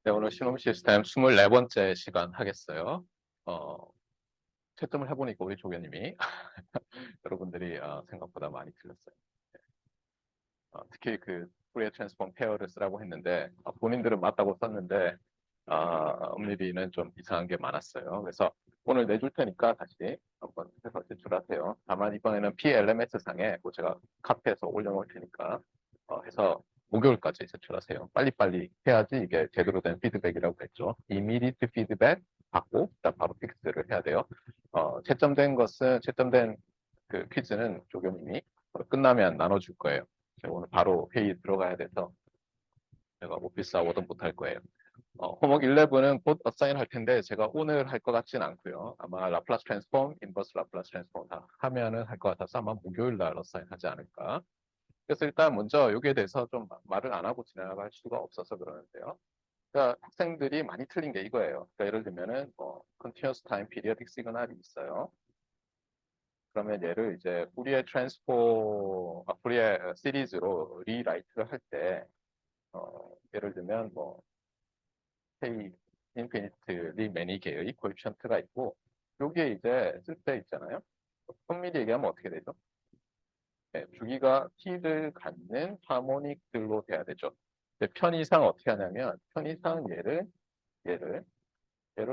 네, 오늘 시놈 시스템 24번째 시간 하겠어요. 채점을 해보니까 우리 조교님이 여러분들이 생각보다 많이 틀렸어요. 특히 그 포리에 트랜스폼 페어를 쓰라고 했는데 본인들은 맞다고 썼는데 엄니비는 좀 이상한 게 많았어요. 그래서 오늘 내줄 테니까 다시 한번 해서 제출하세요. 다만 이번에는 PLMS 상에 뭐 제가 카페에서 올려놓을 테니까 해서 목요일까지 제출하세요. 빨리빨리 해야지 이게 제대로 된 피드백이라고 했죠. 이미디트 피드백 받고 일단 바로 픽스를 해야 돼요. 채점된 그 퀴즈는 조교님이 끝나면 나눠줄 거예요. 제가 오늘 바로 회의 들어가야 돼서 제가 오피스 아워든 못할 거예요. 호목 11은 곧 어사인 할 텐데 제가 오늘 할 것 같진 않고요. 아마 라플라스 트랜스폼, 인버스 라플라스 트랜스폼 다 하면은 할 것 같아서 아마 목요일 날 어사인 하지 않을까. 그래서 일단 먼저 여기에 대해서 좀 말을 안 하고 지나갈 수가 없어서 그러는데요. 그러니까 학생들이 많이 틀린 게 이거예요. 그러니까 예를 들면은 continuous time periodic signal이 있어요. 그러면 얘를 이제 푸리에 시리즈로 리라이트를 할 때 예를 들면 뭐 K 인피니트리 매니 개의 코에피션트가 있고 여기에 이제 쓸 때 있잖아요. 엄밀히 얘기하면 어떻게 되죠? 네, 주기가 t를 갖는 하모닉들로 돼야 되죠. 근데 편의상 어떻게 하냐면 편의상 얘를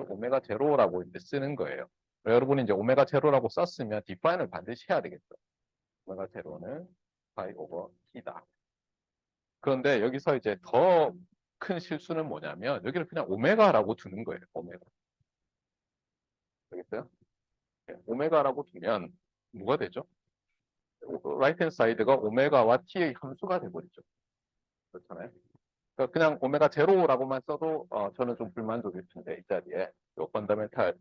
오메가 제로라고 이제 쓰는 거예요. 여러분이 이제 오메가 제로라고 썼으면 디파인을 반드시 해야 되겠죠. 오메가 제로는 파이 오버 t다. 그런데 여기서 이제 더 큰 실수는 뭐냐면 여기를 그냥 오메가라고 두는 거예요. 오메가. 알겠어요? 오메가라고 두면 뭐가 되죠? 라이트 핸드 사이드가 오메가와 t의 함수가 돼버리죠. 그렇잖아요. 그러니까 그냥 오메가 제로라고만 써도 저는 좀 불만족일 텐데 이 자리에 요 펀더멘탈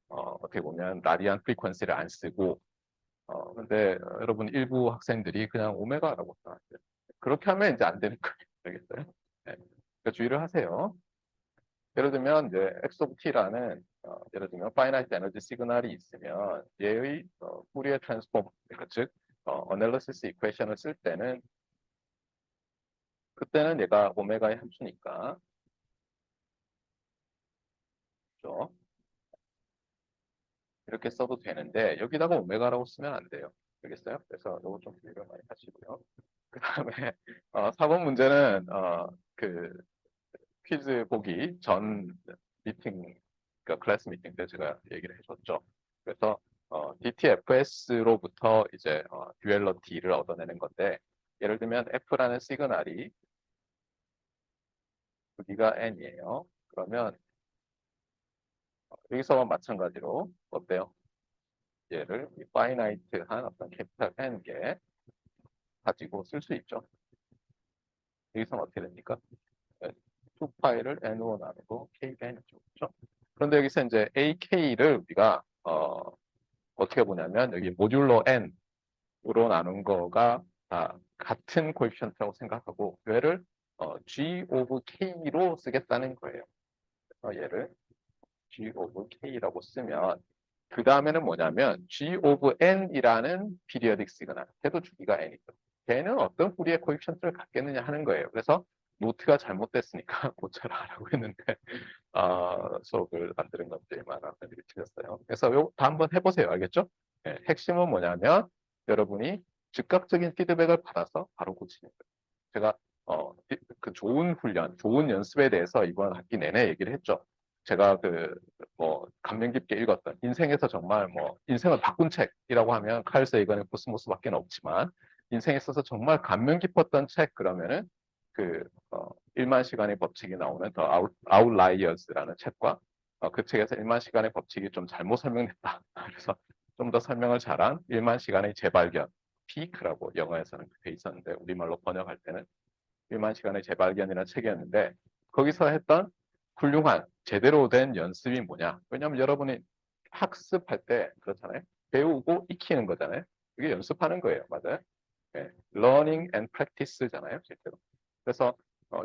어떻게 보면 라디안 프리퀀시를 안 쓰고 근데 여러분 일부 학생들이 그냥 오메가라고 써놨어요. 그렇게 하면 이제 안 되는 거예요. 알겠어요? 네. 그러니까 주의를 하세요. 예를 들면 이제 x of t라는 예를 들면 finite 에너지 시그널이 있으면 얘의 푸리에 트랜스폼 즉 어널리시스 이퀘이션을 쓸 때는 그때는 얘가 오메가의 함수니까 그렇죠? 이렇게 써도 되는데 여기다가 오메가라고 쓰면 안 돼요. 알겠어요? 그래서 이거 좀 주의를 많이 하시고요. 그 다음에 4번 문제는 그 퀴즈 보기 전 미팅, 그러니까 클래스 미팅 때 제가 얘기를 해줬죠. 그래서 DTFS로부터 이제 듀얼러티를 얻어내는 건데 예를 들면 F라는 시그널이 크기가 N이에요. 그러면 여기서와 마찬가지로 어때요? 얘를 파이나이트한 어떤 캐피탈 N개 가지고 쓸 수 있죠. 여기서는 어떻게 됩니까? 2파이를 N으로 나누고 K가 N이죠. 그렇죠? 그런데 여기서 이제 AK를 우리가 어떻게 보냐면 여기 모듈로 N으로 나눈 거가 다 같은 코에피션트라고 생각하고 얘를 G of K로 쓰겠다는 거예요. 그래서 얘를 G of K라고 쓰면 그 다음에는 뭐냐면 G of N이라는 피리어딕 시그널, 걔도 주기가 N이죠. 걔는 어떤 뿌리의 코에피션트를 갖겠느냐 하는 거예요. 그래서 노트가 잘못됐으니까 고쳐라라고 했는데 수업을 안 들은 것들이 많아 틀렸어요. 그래서 요거 다 한번 해보세요. 알겠죠? 네, 핵심은 뭐냐면 여러분이 즉각적인 피드백을 받아서 바로 고치는 거예요. 제가 그 좋은 훈련, 좋은 연습에 대해서 이번 학기 내내 얘기를 했죠. 제가 그 뭐 감명 깊게 읽었던 인생에서 정말 뭐 인생을 바꾼 책이라고 하면 칼 세이건의 코스모스밖에 없지만 인생에 있어서 정말 감명 깊었던 책 그러면은 그 1만 시간의 법칙이 나오는 더 아웃라이어스라는 책과 그 책에서 1만 시간의 법칙이 좀 잘못 설명됐다. 그래서 좀 더 설명을 잘한 1만 시간의 재발견, 피크라고 영어에서는 돼 있었는데 우리말로 번역할 때는 1만 시간의 재발견이라는 책이었는데 거기서 했던 훌륭한 제대로 된 연습이 뭐냐? 왜냐하면 여러분이 학습할 때 그렇잖아요. 배우고 익히는 거잖아요. 그게 연습하는 거예요. 맞아요? 네. learning and practice잖아요. 실제로. 그래서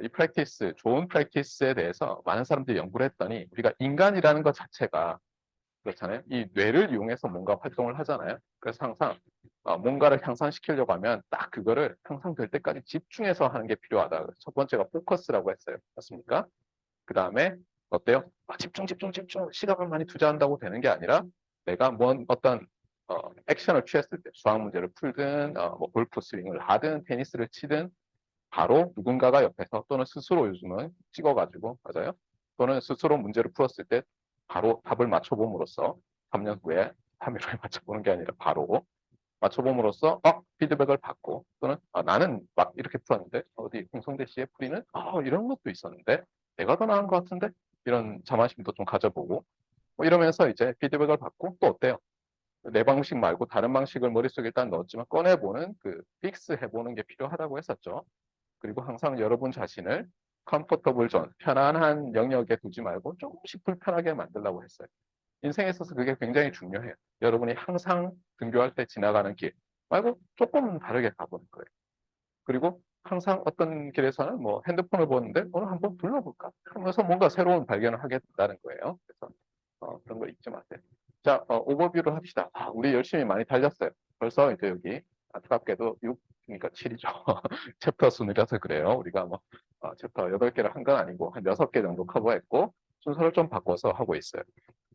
이 practice, 좋은 practice에 대해서 많은 사람들이 연구를 했더니 우리가 인간이라는 것 자체가 그렇잖아요. 이 뇌를 이용해서 뭔가 활동을 하잖아요. 그래서 항상 뭔가를 향상시키려고 하면 딱 그거를 향상될 때까지 집중해서 하는 게 필요하다. 첫 번째가 포커스라고 했어요. 맞습니까? 그 다음에 어때요? 집중 시간을 많이 투자한다고 되는 게 아니라 내가 어떤 액션을 취했을 때 수학 문제를 풀든 뭐 골프 스윙을 하든 테니스를 치든 바로 누군가가 옆에서 또는 스스로 요즘은 찍어가지고 맞아요. 또는 스스로 문제를 풀었을 때 바로 답을 맞춰봄으로써 3년 후에 3일 후에 맞춰보는 게 아니라 바로 맞춰봄으로써 피드백을 받고 또는 나는 막 이렇게 풀었는데 어디 홍성대 씨의 풀이는 이런 것도 있었는데 내가 더 나은 것 같은데 이런 자만심도 좀 가져보고 뭐 이러면서 이제 피드백을 받고 또 어때요? 내 방식 말고 다른 방식을 머릿속에 일단 넣었지만 꺼내보는 그 픽스 해보는 게 필요하다고 했었죠. 그리고 항상 여러분 자신을 컴포터블 존, 편안한 영역에 두지 말고 조금씩 불편하게 만들라고 했어요. 인생에 있어서 그게 굉장히 중요해요. 여러분이 항상 등교할 때 지나가는 길 말고 조금 다르게 가보는 거예요. 그리고 항상 어떤 길에서는 뭐 핸드폰을 보는데 오늘 한번 둘러볼까 하면서 뭔가 새로운 발견을 하게 된다는 거예요. 그래서 그런 걸 잊지 마세요. 자, 오버뷰를 합시다. 우리 열심히 많이 달렸어요. 벌써 이제 여기 안타깝게도 6, 그러니까 7이죠. 챕터 순이라서 그래요. 우리가 뭐 챕터 8개를 한 건 아니고 한 6개 정도 커버했고 순서를 좀 바꿔서 하고 있어요.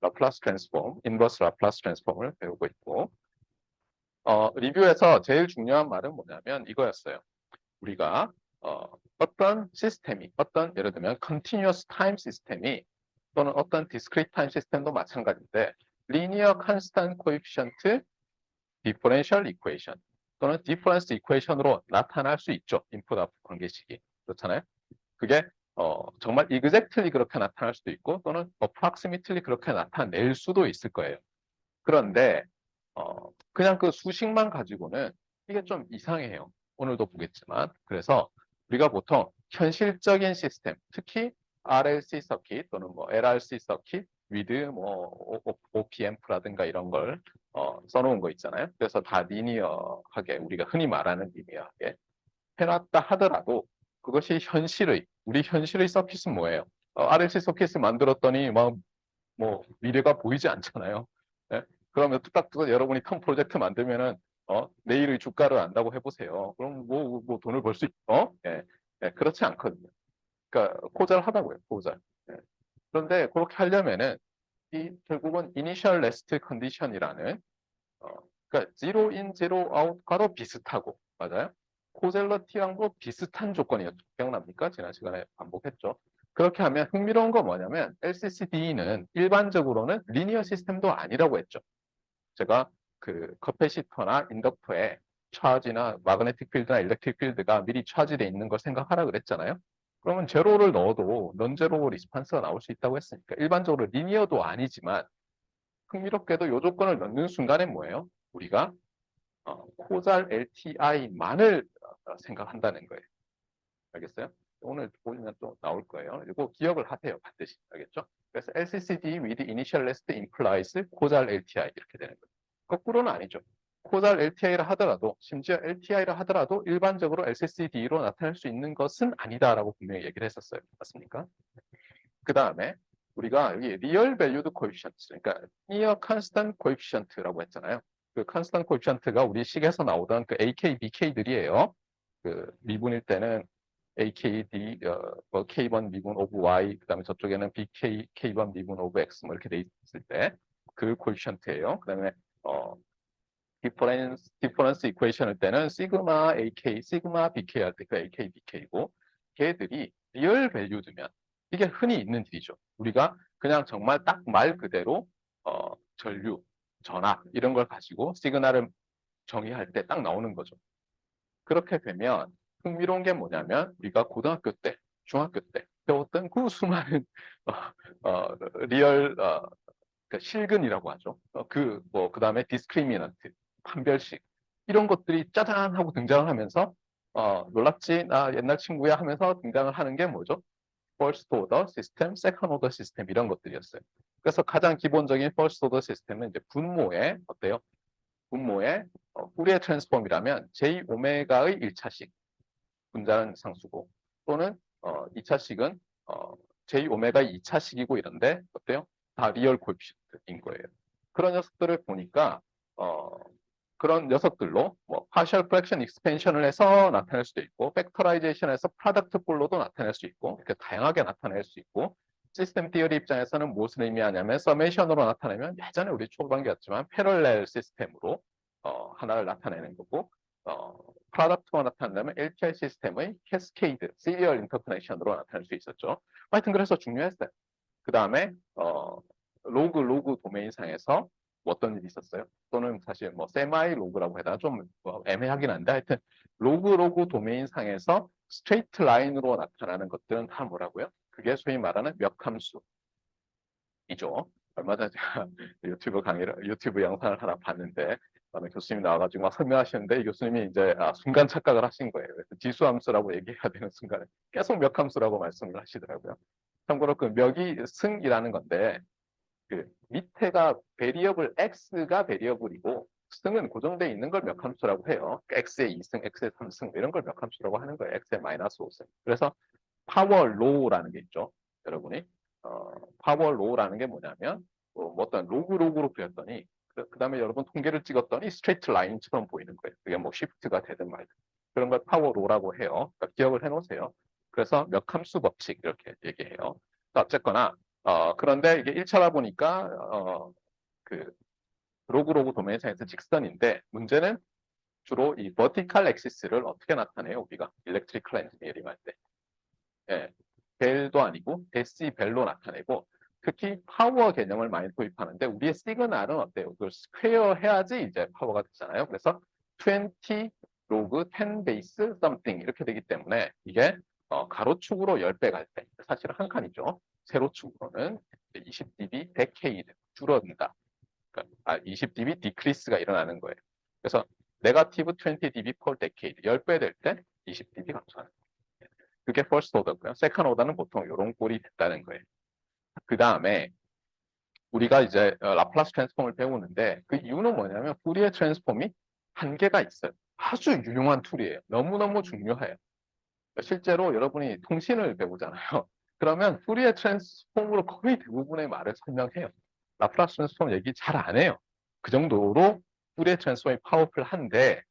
라플라스 트랜스폼, 인버스 라플라스 트랜스폼을 배우고 있고 리뷰에서 제일 중요한 말은 뭐냐면 이거였어요. 우리가 어떤 시스템이 예를 들면 continuous time 시스템이 또는 어떤 discrete time 시스템도 마찬가지인데 linear constant coefficient differential equation 또는 difference equation으로 나타날 수 있죠. 인풋 아웃풋 관계식이 그렇잖아요. 그게 정말 exactly 그렇게 나타날 수도 있고 또는 approximately 그렇게 나타낼 수도 있을 거예요. 그런데 그냥 그 수식만 가지고는 이게 좀 이상해요. 오늘도 보겠지만. 그래서 우리가 보통 현실적인 시스템, 특히 RLC 서킷 또는 뭐 LRC 서킷, 위드 뭐 OPM프라든가 이런 걸 써놓은 거 있잖아요. 그래서 다 리니어하게 우리가 흔히 말하는 리니어하게 해놨다 하더라도 그것이 우리 현실의 서킷은 뭐예요? RLC 서킷을 만들었더니 막 뭐 미래가 보이지 않잖아요. 네? 그러면 뚝딱뚝딱 여러분이 큰 프로젝트 만들면은 내일의 주가를 안다고 해보세요. 그럼 뭐 돈을 벌 수 있어? 예. 예, 그렇지 않거든요. 그러니까 고잘하다고요, 고잘. 예. 그런데 그렇게 하려면은 이 결국은 이니셜 레스트 컨디션이라는 그러니까 제로 인 제로 아웃과도 비슷하고 맞아요. 코젤러티랑도 비슷한 조건이었죠. 기억납니까? 지난 시간에 반복했죠. 그렇게 하면 흥미로운 건 뭐냐면 LCCD는 일반적으로는 리니어 시스템도 아니라고 했죠. 제가 그 커패시터나 인덕터에 차지나 마그네틱 필드나 일렉트릭 필드가 미리 차지되어 있는 걸 생각하라 그랬잖아요. 그러면 제로를 넣어도 넌제로 리스판스가 나올 수 있다고 했으니까 일반적으로 리니어도 아니지만 흥미롭게도 이 조건을 넣는 순간에 뭐예요? 우리가 코잘 LTI만을 생각한다는 거예요. 알겠어요? 오늘 보시면 또 나올 거예요. 이거 기억을 하세요. 반드시. 알겠죠? 그래서 LCCD with initial list implies 코잘 LTI 이렇게 되는 거예요. 거꾸로는 아니죠. 코잘 LTI라 하더라도 심지어 LTI라 하더라도 일반적으로 LCCD로 나타날 수 있는 것은 아니다라고 분명히 얘기를 했었어요. 맞습니까? 그 다음에 우리가 여기 리얼 밸류드 코에피션트 그러니까 near constant coefficient라고 했잖아요. 그 constant coefficient가 우리 식에서 나오던 그 AK, BK들이에요. 그 미분일 때는 AKD, 뭐 K1 미분 오브 Y, 그 다음에 저쪽에는 BK, K1 미분 오브 X 뭐 이렇게 돼 있을 때 그 코에피션트예요. 그 다음에 디퍼런스 이퀘이션일 때는 시그마 AK, 시그마 BK 할 때 그 AK, BK고 걔들이 리얼 밸류드면 이게 흔히 있는 일이죠. 우리가 그냥 정말 딱 말 그대로 전류, 전압 이런 걸 가지고 시그널을 정의할 때 딱 나오는 거죠. 그렇게 되면 흥미로운 게 뭐냐면 우리가 고등학교 때, 중학교 때 배웠던 그 수많은 리얼 그러니까 실근이라고 하죠. 그 다음에 디스크리미넌트, 판별식 이런 것들이 짜잔 하고 등장을 하면서 놀랍지 나 옛날 친구야 하면서 등장을 하는 게 뭐죠? First order system, second order system 이런 것들이었어요. 그래서 가장 기본적인 first order system은 이제 분모의 어때요? 분모의 후리에 트랜스폼이라면 J 오메가의 1차식 분자는 상수고 또는 2차식은 J 오메가 2차식이고 이런데 어때요? 다 리얼 코에피션트인 거예요. 그런 녀석들을 보니까 그런 녀석들로 뭐 partial fraction expansion을 해서 나타낼 수도 있고 팩터라이제이션에서 프로덕트 폴로도 나타낼 수 있고 이렇게 다양하게 나타낼 수 있고 시스템 티어리 입장에서는 무엇을 의미하냐면 서메이션으로 나타내면 예전에 우리 초반기였지만 패럴렐 시스템으로 하나를 나타내는 거고 프로덕트가 나타낸다면 LTI 시스템의 캐스케이드, 시리얼 인터커넥션으로 나타낼 수 있었죠. 하여튼 그래서 중요했어요. 그 다음에 로그 도메인상에서 어떤 일이 있었어요? 또는 사실 뭐 세마이 로그라고 해다 좀 애매하긴 한데 하여튼 로그 도메인상에서 스트레이트 라인으로 나타나는 것들은 다 뭐라고요? 그게 소위 말하는 몇 함수이죠. 얼마 전에 제가 유튜브 영상을 하나 봤는데 교수님이 나와가지고 막 설명하시는데 이 교수님이 이제 순간 착각을 하신 거예요. 그래서 지수함수라고 얘기해야 되는 순간에 계속 몇 함수라고 말씀을 하시더라고요. 참고로 그 몇이 승이라는 건데 그 밑에가 베리어블 x가 베리어블이고 승은 고정되어 있는 걸 몇 함수라고 해요. x의 2승, x의 3승 이런 걸 몇 함수라고 하는 거예요. x의 마이너스 5승. 그래서 파워 로우라는 게 있죠. 여러분이 파워 로우라는 게 뭐냐면 뭐 어떤 로그로 그렸더니 그 다음에 여러분 통계를 찍었더니 스트레이트 라인처럼 보이는 거예요. 그게 뭐 시프트가 되든 말든 그런 걸 파워 로우라고 해요. 그러니까 기억을 해놓으세요. 그래서 몇 함수 법칙 이렇게 얘기해요. 어쨌거나 그런데 이게 1차다 보니까 그 로그 도메인상에서 직선인데 문제는 주로 이 버티칼 엑시스를 어떻게 나타내요? 우리가 일렉트리컬 엔지니어링 할 때. 예, 벨도 아니고 데시벨로 나타내고 특히 파워 개념을 많이 도입하는데 우리의 시그널은 어때요? 그걸 스퀘어 해야지 이제 파워가 되잖아요. 그래서 20 로그 10 베이스 something 이렇게 되기 때문에 이게 가로축으로 10배 갈 때 사실은 한 칸이죠. 세로축으로는 20dB 데케이드 줄어든다. 그러니까 20dB 디크리스가 일어나는 거예요. 그래서 네거티브 20dB per decade 10배 될 때 20dB 감소하는 거예요. 그게 first order고요. second order는 보통 이런 꼴이 됐다는 거예요. 그 다음에 우리가 이제 라플라스 트랜스폼을 배우는데 그 이유는 뭐냐면 푸리에 트랜스폼이 한계가 있어요. 아주 유용한 툴이에요. 너무너무 중요해요. 실제로 여러분이 통신을 배우잖아요. 그러면 푸리에 트랜스폼으로 거의 대부분의 말을 설명해요. 라플라스 트랜스폼 얘기 잘 안 해요. 그 정도로 푸리에 트랜스폼이 파워풀한데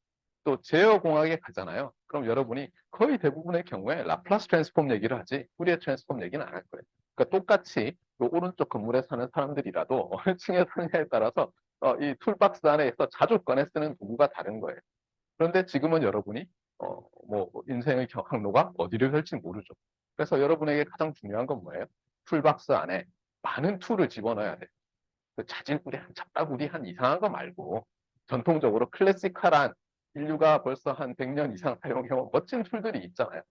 또 제어공학에 가잖아요. 그럼 여러분이 거의 대부분의 경우에 라플라스 트랜스폼 얘기를 하지 푸리에 트랜스폼 얘기는 안 할 거예요. 그러니까 똑같이 그 오른쪽 건물에 사는 사람들이라도 어느 층에 사느냐에 따라서 이 툴박스 안에서 자주 꺼내 쓰는 도구가 다른 거예요. 그런데 지금은 여러분이 뭐 인생의 항로가 어디를 갈지 모르죠. 그래서 여러분에게 가장 중요한 건 뭐예요? 툴박스 안에 많은 툴을 집어넣어야 돼요. 자질구레한 잡다구리한 이상한 거 말고 전통적으로 클래식한 인류가 벌써 한 100년 이상 사용해온 멋진 툴들이 있잖아요.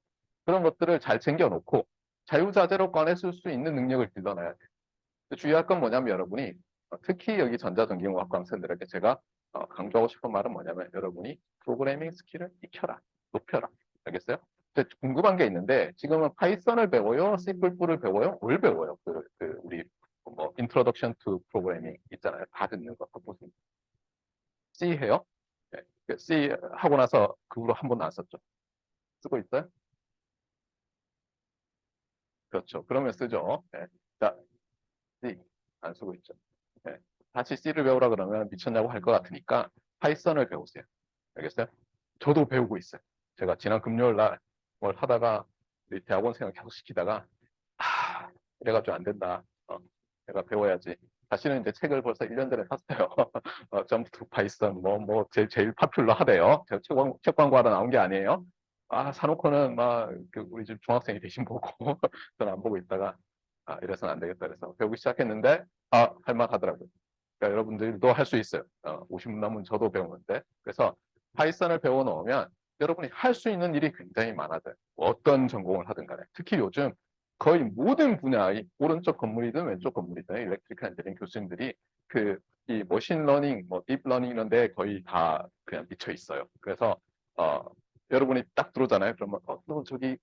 그런 것들을 잘 챙겨놓고 자유자재로 꺼내 쓸 수 있는 능력을 길러놔야 돼요. 주의할 건 뭐냐면 여러분이 특히 여기 전자전기공학 학생들에게 제가 강조하고 싶은 말은 뭐냐면 여러분이 프로그래밍 스킬을 익혀라, 높여라. 알겠어요? 궁금한 게 있는데 지금은 파이썬을 배워요? C++를 배워요? 뭘 배워요? 우리 뭐 인트로덕션 투 프로그래밍 있잖아요. 다 듣는 거 무슨 C 해요? 네. C 하고 나서 그 후로 한 번도 안 썼죠. 쓰고 있어요? 그렇죠. 그러면 쓰죠. 네. 자, C 안 쓰고 있죠. 네. 다시 C를 배우라 그러면 미쳤냐고 할 것 같으니까 파이썬을 배우세요. 알겠어요? 저도 배우고 있어요. 제가 지난 금요일 날 뭘 하다가 우리 대학원생을 계속 시키다가 이래가지고 안 된다. 내가 배워야지. 다시는 이제 책을 벌써 1년 전에 샀어요. 점프 투 파이썬 제일 파퓰러 하대요. 제가 책 광고하다 나온 게 아니에요. 사놓고는 막 우리 집 중학생이 대신 보고 저는 안 보고 있다가 이래서는 안 되겠다 그래서 배우기 시작했는데 할만하더라고요. 그러니까 여러분들도 할 수 있어요. 50분 남은 저도 배우는데 그래서 파이썬을 배워 놓으면 여러분이 할 수 있는 일이 굉장히 많아져요. 어떤 전공을 하든 간에. 특히 요즘 거의 모든 분야의 오른쪽 건물이든 왼쪽 건물이든 일렉트리컬 엔지니어링 교수님들이 이 머신러닝, 딥러닝 이런 데 거의 다 그냥 미쳐 있어요. 그래서 여러분이 딱 들어오잖아요. 그러면 저기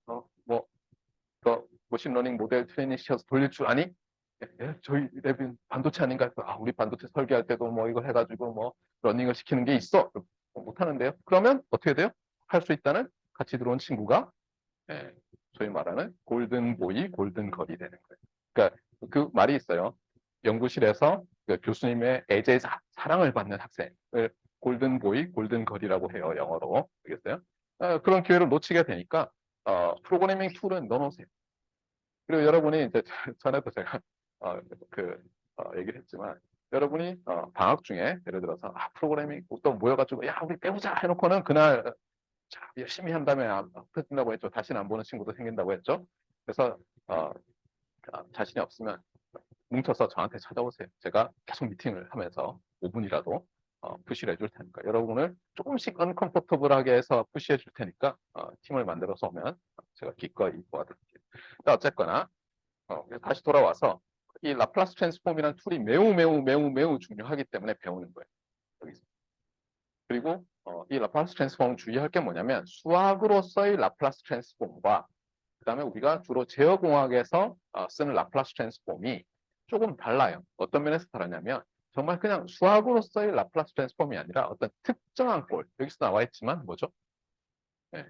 머신러닝 모델 트레이닝 시켜서 돌릴 줄 아니? 저희 랩은 반도체 아닌가? 우리 반도체 설계할 때도 이거 해가지고 러닝을 시키는 게 있어. 못 하는데요. 그러면 어떻게 돼요? 할 수 있다는 같이 들어온 친구가 소위 말하는 골든 보이, 골든 걸이 되는 거예요. 그러니까 그 말이 있어요. 연구실에서 그 교수님의 애제 사랑을 받는 학생을 골든보이, 골든걸이라고 해요. 영어로. 알겠어요? 그런 기회를 놓치게 되니까 프로그래밍 툴은 넣어놓으세요. 그리고 여러분이 이제 전에도 제가 어, 그 얘기를 했지만 여러분이 방학 중에 예를 들어서 프로그래밍 또 모여가지고 야 우리 배우자 해놓고는 그날 자, 열심히 한 다음에 안 터진다고 했죠. 다시는 안 보는 친구도 생긴다고 했죠. 그래서 어, 자신이 없으면 뭉쳐서 저한테 찾아오세요. 제가 계속 미팅을 하면서 5분이라도 푸시를 해줄 테니까 여러분을 조금씩 언컴포터블하게 해서 푸시해 줄 테니까 팀을 만들어서 오면 제가 기꺼이 도와드릴게요. 어쨌거나 다시 돌아와서 이 라플라스 트랜스폼이라는 툴이 매우 중요하기 때문에 배우는 거예요. 여기서. 그리고 이 라플라스 트랜스폼 주의할 게 뭐냐면 수학으로서의 라플라스 트랜스폼과 그다음에 우리가 주로 제어공학에서 쓰는 라플라스 트랜스폼이 조금 달라요. 어떤 면에서 다르냐면 정말 그냥 수학으로서의 라플라스 트랜스폼이 아니라 어떤 특정한 꼴, 여기서 나와 있지만 뭐죠? 네.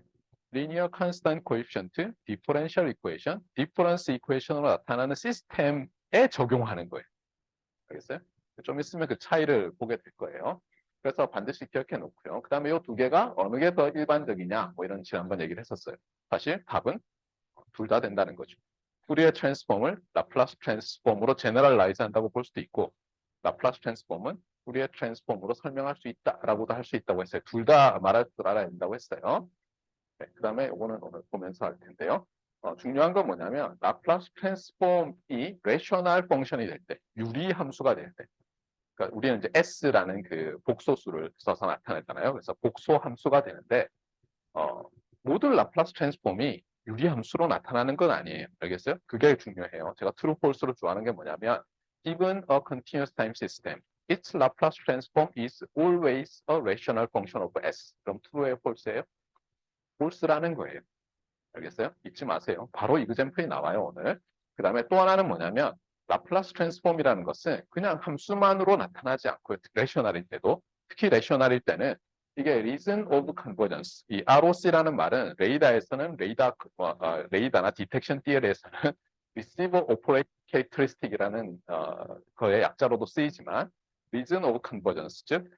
리니어 컨스턴트 코에피션트, 디퍼런셜 이퀘이션, 디퍼런스 이퀘이션으로 나타나는 시스템에 적용하는 거예요. 알겠어요? 좀 있으면 그 차이를 보게 될 거예요. 그래서 반드시 기억해 놓고요. 그 다음에 이 두 개가 어느 게 더 일반적이냐 뭐 이런 지난번 얘기를 했었어요. 사실 답은 둘 다 된다는 거죠. 푸리에 트랜스폼을 라플라스 트랜스폼으로 제너럴라이즈 한다고 볼 수도 있고 라플라스 트랜스폼은 푸리에 트랜스폼으로 설명할 수 있다라고도 할 수 있다고 했어요. 둘 다 말할 줄 알아야 된다고 했어요. 네, 그 다음에 이거는 오늘 보면서 할 텐데요. 중요한 건 뭐냐면 라플라스 트랜스폼이 레셔널 펑션이 될 때, 유리 함수가 될 때, 그러니까 우리는 이제 S라는 그 복소수를 써서 나타냈잖아요. 그래서 복소 함수가 되는데 어, 모든 라플라스 트랜스폼이 유리함수로 나타나는 건 아니에요. 알겠어요? 그게 중요해요. 제가 true, false를 좋아하는 게 뭐냐면 given a continuous time system, its Laplace transform is always a rational function of S. 그럼 true예요, false예요? false라는 거예요. 알겠어요? 잊지 마세요. 바로 이그젬플이 나와요, 오늘. 그 다음에 또 하나는 뭐냐면 라플라스 트랜스폼이라는 것은 그냥 함수만으로 나타나지 않고 레셔널일 때도 특히 레셔널일 때는 이게 reason of convergence 이 ROC라는 말은 레이더에서는 레이더나 디텍션 티어리에서는 receiver operate characteristic이라는 거의 약자로도 쓰이지만 reason of convergence 즉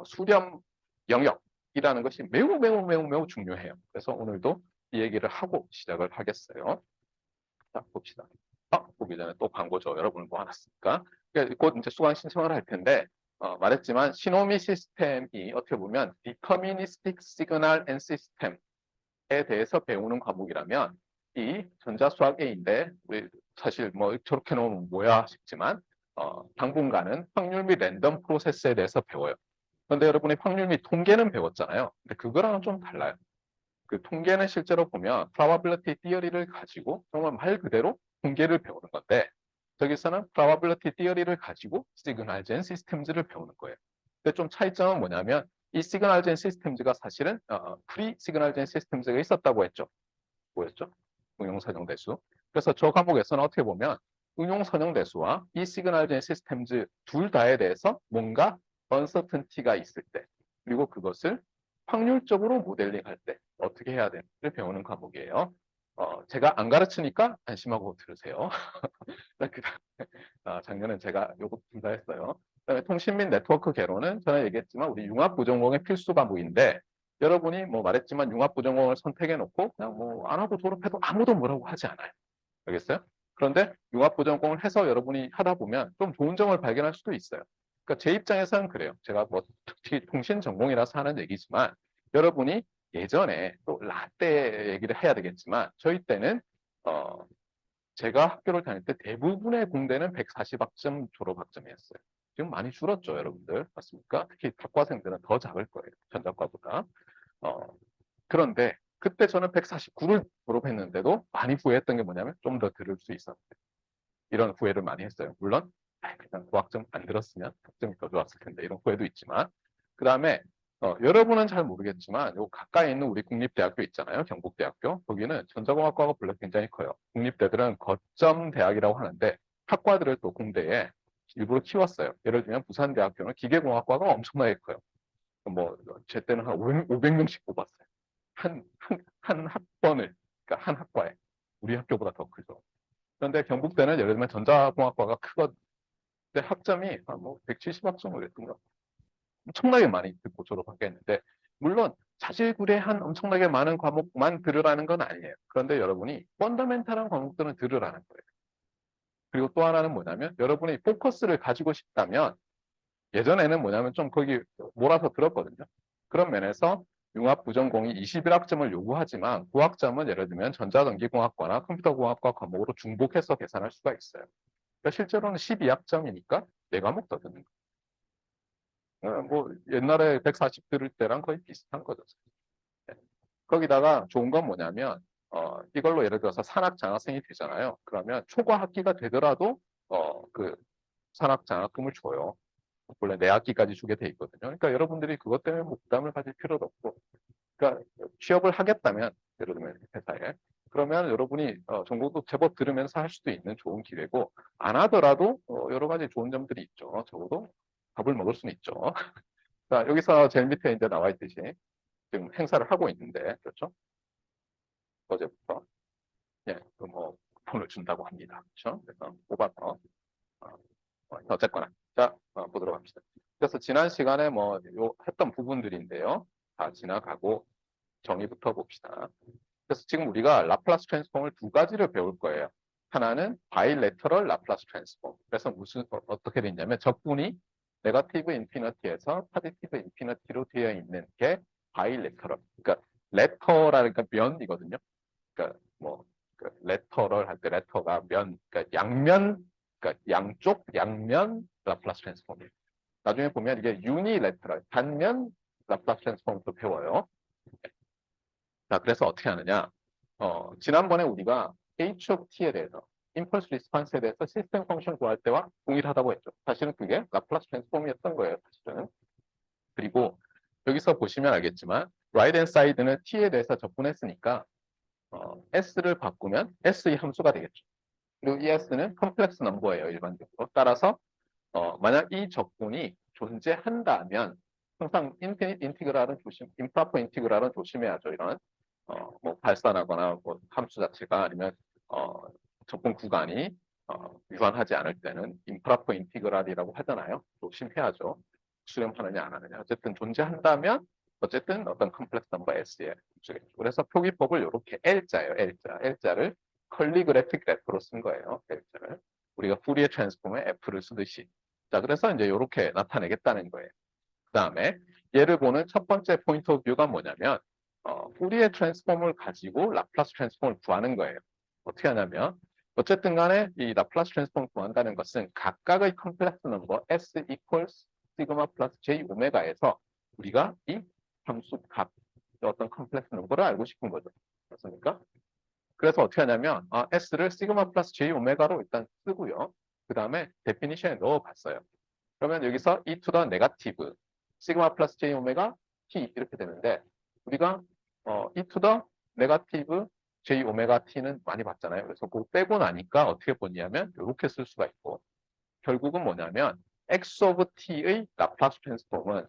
수렴 영역이라는 것이 매우 중요해요. 그래서 오늘도 이 얘기를 하고 시작을 하겠어요. 자, 봅시다. 보기 전에 또 광고죠. 여러분을 모아놨으니까. 곧 이제 수강 신청을 할 텐데, 말했지만, 시노미 시스템이 어떻게 보면, Deterministic Signal and System에 대해서 배우는 과목이라면, 이 전자수학 A인데, 우리 사실 뭐 저렇게 놓으면 뭐야 싶지만, 당분간은 확률 및 랜덤 프로세스에 대해서 배워요. 그런데 여러분이 확률 및 통계는 배웠잖아요. 근데 그거랑은 좀 달라요. 그 통계는 실제로 보면 probability theory를 가지고 정말 말 그대로 통계를 배우는 건데 저기서는 probability theory를 가지고 signal gen systems를 배우는 거예요. 근데 좀 차이점은 뭐냐면 이 signal gen systems가 사실은 pre signal gen systems가 있었다고 했죠. 뭐였죠? 응용선형대수. 그래서 저 과목에서는 어떻게 보면 응용선형대수와 이 signal gen systems 둘 다에 대해서 뭔가 uncertainty가 있을 때 그리고 그것을 확률적으로 모델링할 때 어떻게 해야 되는지를 배우는 과목이에요. 제가 안 가르치니까 안심하고 들으세요. 작년에 제가 요거 둘 다 했어요. 그다음에 통신 및 네트워크 개론은 전에 얘기했지만 우리 융합부전공의 필수 과목인데 여러분이 뭐 말했지만 융합부전공을 선택해 놓고 그냥 뭐 안 하고 졸업해도 아무도 뭐라고 하지 않아요. 알겠어요? 그런데 융합부전공을 해서 여러분이 하다 보면 좀 좋은 점을 발견할 수도 있어요. 그러니까 제 입장에서는 그래요. 제가 뭐 특히 통신 전공이라서 하는 얘기지만 여러분이 예전에 또 라떼 얘기를 해야 되겠지만 저희 때는 제가 학교를 다닐 때 대부분의 공대는 140학점 졸업학점이었어요. 지금 많이 줄었죠, 여러분들. 맞습니까? 특히 학과생들은 더 작을 거예요. 전자과보다. 어, 그런데 그때 저는 149를 졸업했는데도 많이 후회했던 게 뭐냐면 좀 더 들을 수 있었는데 이런 후회를 많이 했어요. 물론 그냥 고학점 안 들었으면 학점이 더 좋았을 텐데 이런 후회도 있지만 그 다음에 여러분은 잘 모르겠지만 요 가까이 있는 우리 국립대학교 있잖아요. 경북대학교. 거기는 전자공학과가 별로 굉장히 커요. 국립대들은 거점 대학이라고 하는데 학과들을 또 공대에 일부러 키웠어요. 예를 들면 부산대학교는 기계공학과가 엄청나게 커요. 뭐 제 때는 한 500명씩 뽑았어요. 한 학번을, 그러니까 한 학과에. 우리 학교보다 더 크죠. 그런데 경북대는 예를 들면 전자공학과가 크거든요. 근데 학점이 뭐 170학점을 냈던 것 같아요. 엄청나게 많이 듣고 졸업하겠는데, 물론 자질구레한 엄청나게 많은 과목만 들으라는 건 아니에요. 그런데 여러분이 펀더멘탈한 과목들은 들으라는 거예요. 그리고 또 하나는 뭐냐면, 여러분이 포커스를 가지고 싶다면, 예전에는 뭐냐면 좀 거기 몰아서 들었거든요. 그런 면에서 융합 부전공이 21학점을 요구하지만 그 학점은 예를 들면 전자전기공학과나 컴퓨터공학과 과목으로 중복해서 계산할 수가 있어요. 그러니까 실제로는 12학점이니까 4과목 더 듣는 거예요. 뭐 옛날에 140 들을 때랑 거의 비슷한 거죠. 거기다가 좋은 건 뭐냐면 이걸로 예를 들어서 산학장학생이 되잖아요. 그러면 초과 학기가 되더라도 그 산학장학금을 줘요. 원래 4학기까지 주게 돼 있거든요. 그러니까 여러분들이 그것 때문에 뭐 부담을 가질 필요도 없고, 그러니까 취업을 하겠다면 예를 들면 회사에 그러면 여러분이 전공도 제법 들으면서 할 수도 있는 좋은 기회고, 안 하더라도 여러 가지 좋은 점들이 있죠. 적어도 밥을 먹을 수는 있죠. 자, 여기서 제일 밑에 이제 나와 있듯이 지금 행사를 하고 있는데, 그렇죠? 어제부터 예, 그뭐 돈을 준다고 합니다. 그렇죠? 그래서 뽑아서 어쨌거나 자 보도록 합시다. 그래서 지난 시간에 뭐 했던 부분들인데요. 다 지나가고 정의부터 봅시다. 그래서 지금 우리가 라플라스 트랜스폼을 두 가지를 배울 거예요. 하나는 바이레터럴 라플라스 트랜스폼. 그래서 무슨 어떻게 되냐면 적분이 네거티브 인피니티에서 포지티브 인피니티로 되어 있는 게 바이레터럴. 그러니까 레터라니까 면이거든요. 그러니까 뭐 레터럴 할 때 레터가 면, 그러니까 양면, 그러니까 양쪽 양면 라플라스 트랜스폼이에요. 나중에 보면 이게 유니레터럴 단면 라플라스 트랜스폼도 배워요. 자, 그래서 어떻게 하느냐? 지난번에 우리가 H of T에 대해서, 임펄스 리스판스에 대해서 시스템 펑션 구할 때와 동일하다고 했죠. 사실은 그게 라플라스 트랜스폼이었던 거예요, 사실은. 그리고 여기서 보시면 알겠지만, right hand side는 T에 대해서 접근했으니까, S를 바꾸면 S의 함수가 되겠죠. 그리고 이 S는 컴플렉스 넘버예요, 일반적으로. 따라서, 만약 이 적분이 존재한다면, 항상 인피니트 인티그랄은 임프로퍼 인티그랄은 조심해야죠. 이런 뭐 발산하거나 뭐 함수 자체가 아니면 접근 구간이 유한하지 않을 때는 임프로퍼 인티그랄이라고 하잖아요. 조심해야죠. 수렴하느냐 안 하느냐. 어쨌든 존재한다면 어쨌든 어떤 컴플렉스 넘버 S에 그래서 표기법을 이렇게 L자예요. L자를 컬리 그래픽 F로 쓴 거예요. L자를 우리가 푸리에 트랜스폼에 F를 쓰듯이. 자, 그래서 이제 이렇게 나타내겠다는 거예요. 그 다음에 얘를 보는 첫 번째 포인트 오브 뷰가 뭐냐면 푸리에 트랜스폼을 가지고 라플라스 트랜스폼을 구하는 거예요. 어떻게 하냐면 어쨌든 간에 이 라플라스 트랜스폼을 구한다는 것은 각각의 컴플렉스 넘버 S equals 시그마 플러스 J 오메가에서 우리가 이 함수 값 어떤 컴플렉스 넘버를 알고 싶은 거죠. 맞습니까? 그래서 어떻게 하냐면 S를 시그마 플러스 J 오메가로 일단 쓰고요. 그 다음에 데피니션에 넣어봤어요. 그러면 여기서 e to the 네거티브 시그마 플러스 j 오메가 t 이렇게 되는데 우리가 e to the 네거티브 j 오메가 t는 많이 봤잖아요. 그래서 그거 빼고 나니까 어떻게 보냐면 이렇게 쓸 수가 있고 결국은 뭐냐면 x of t의 라플라스 트랜스폼은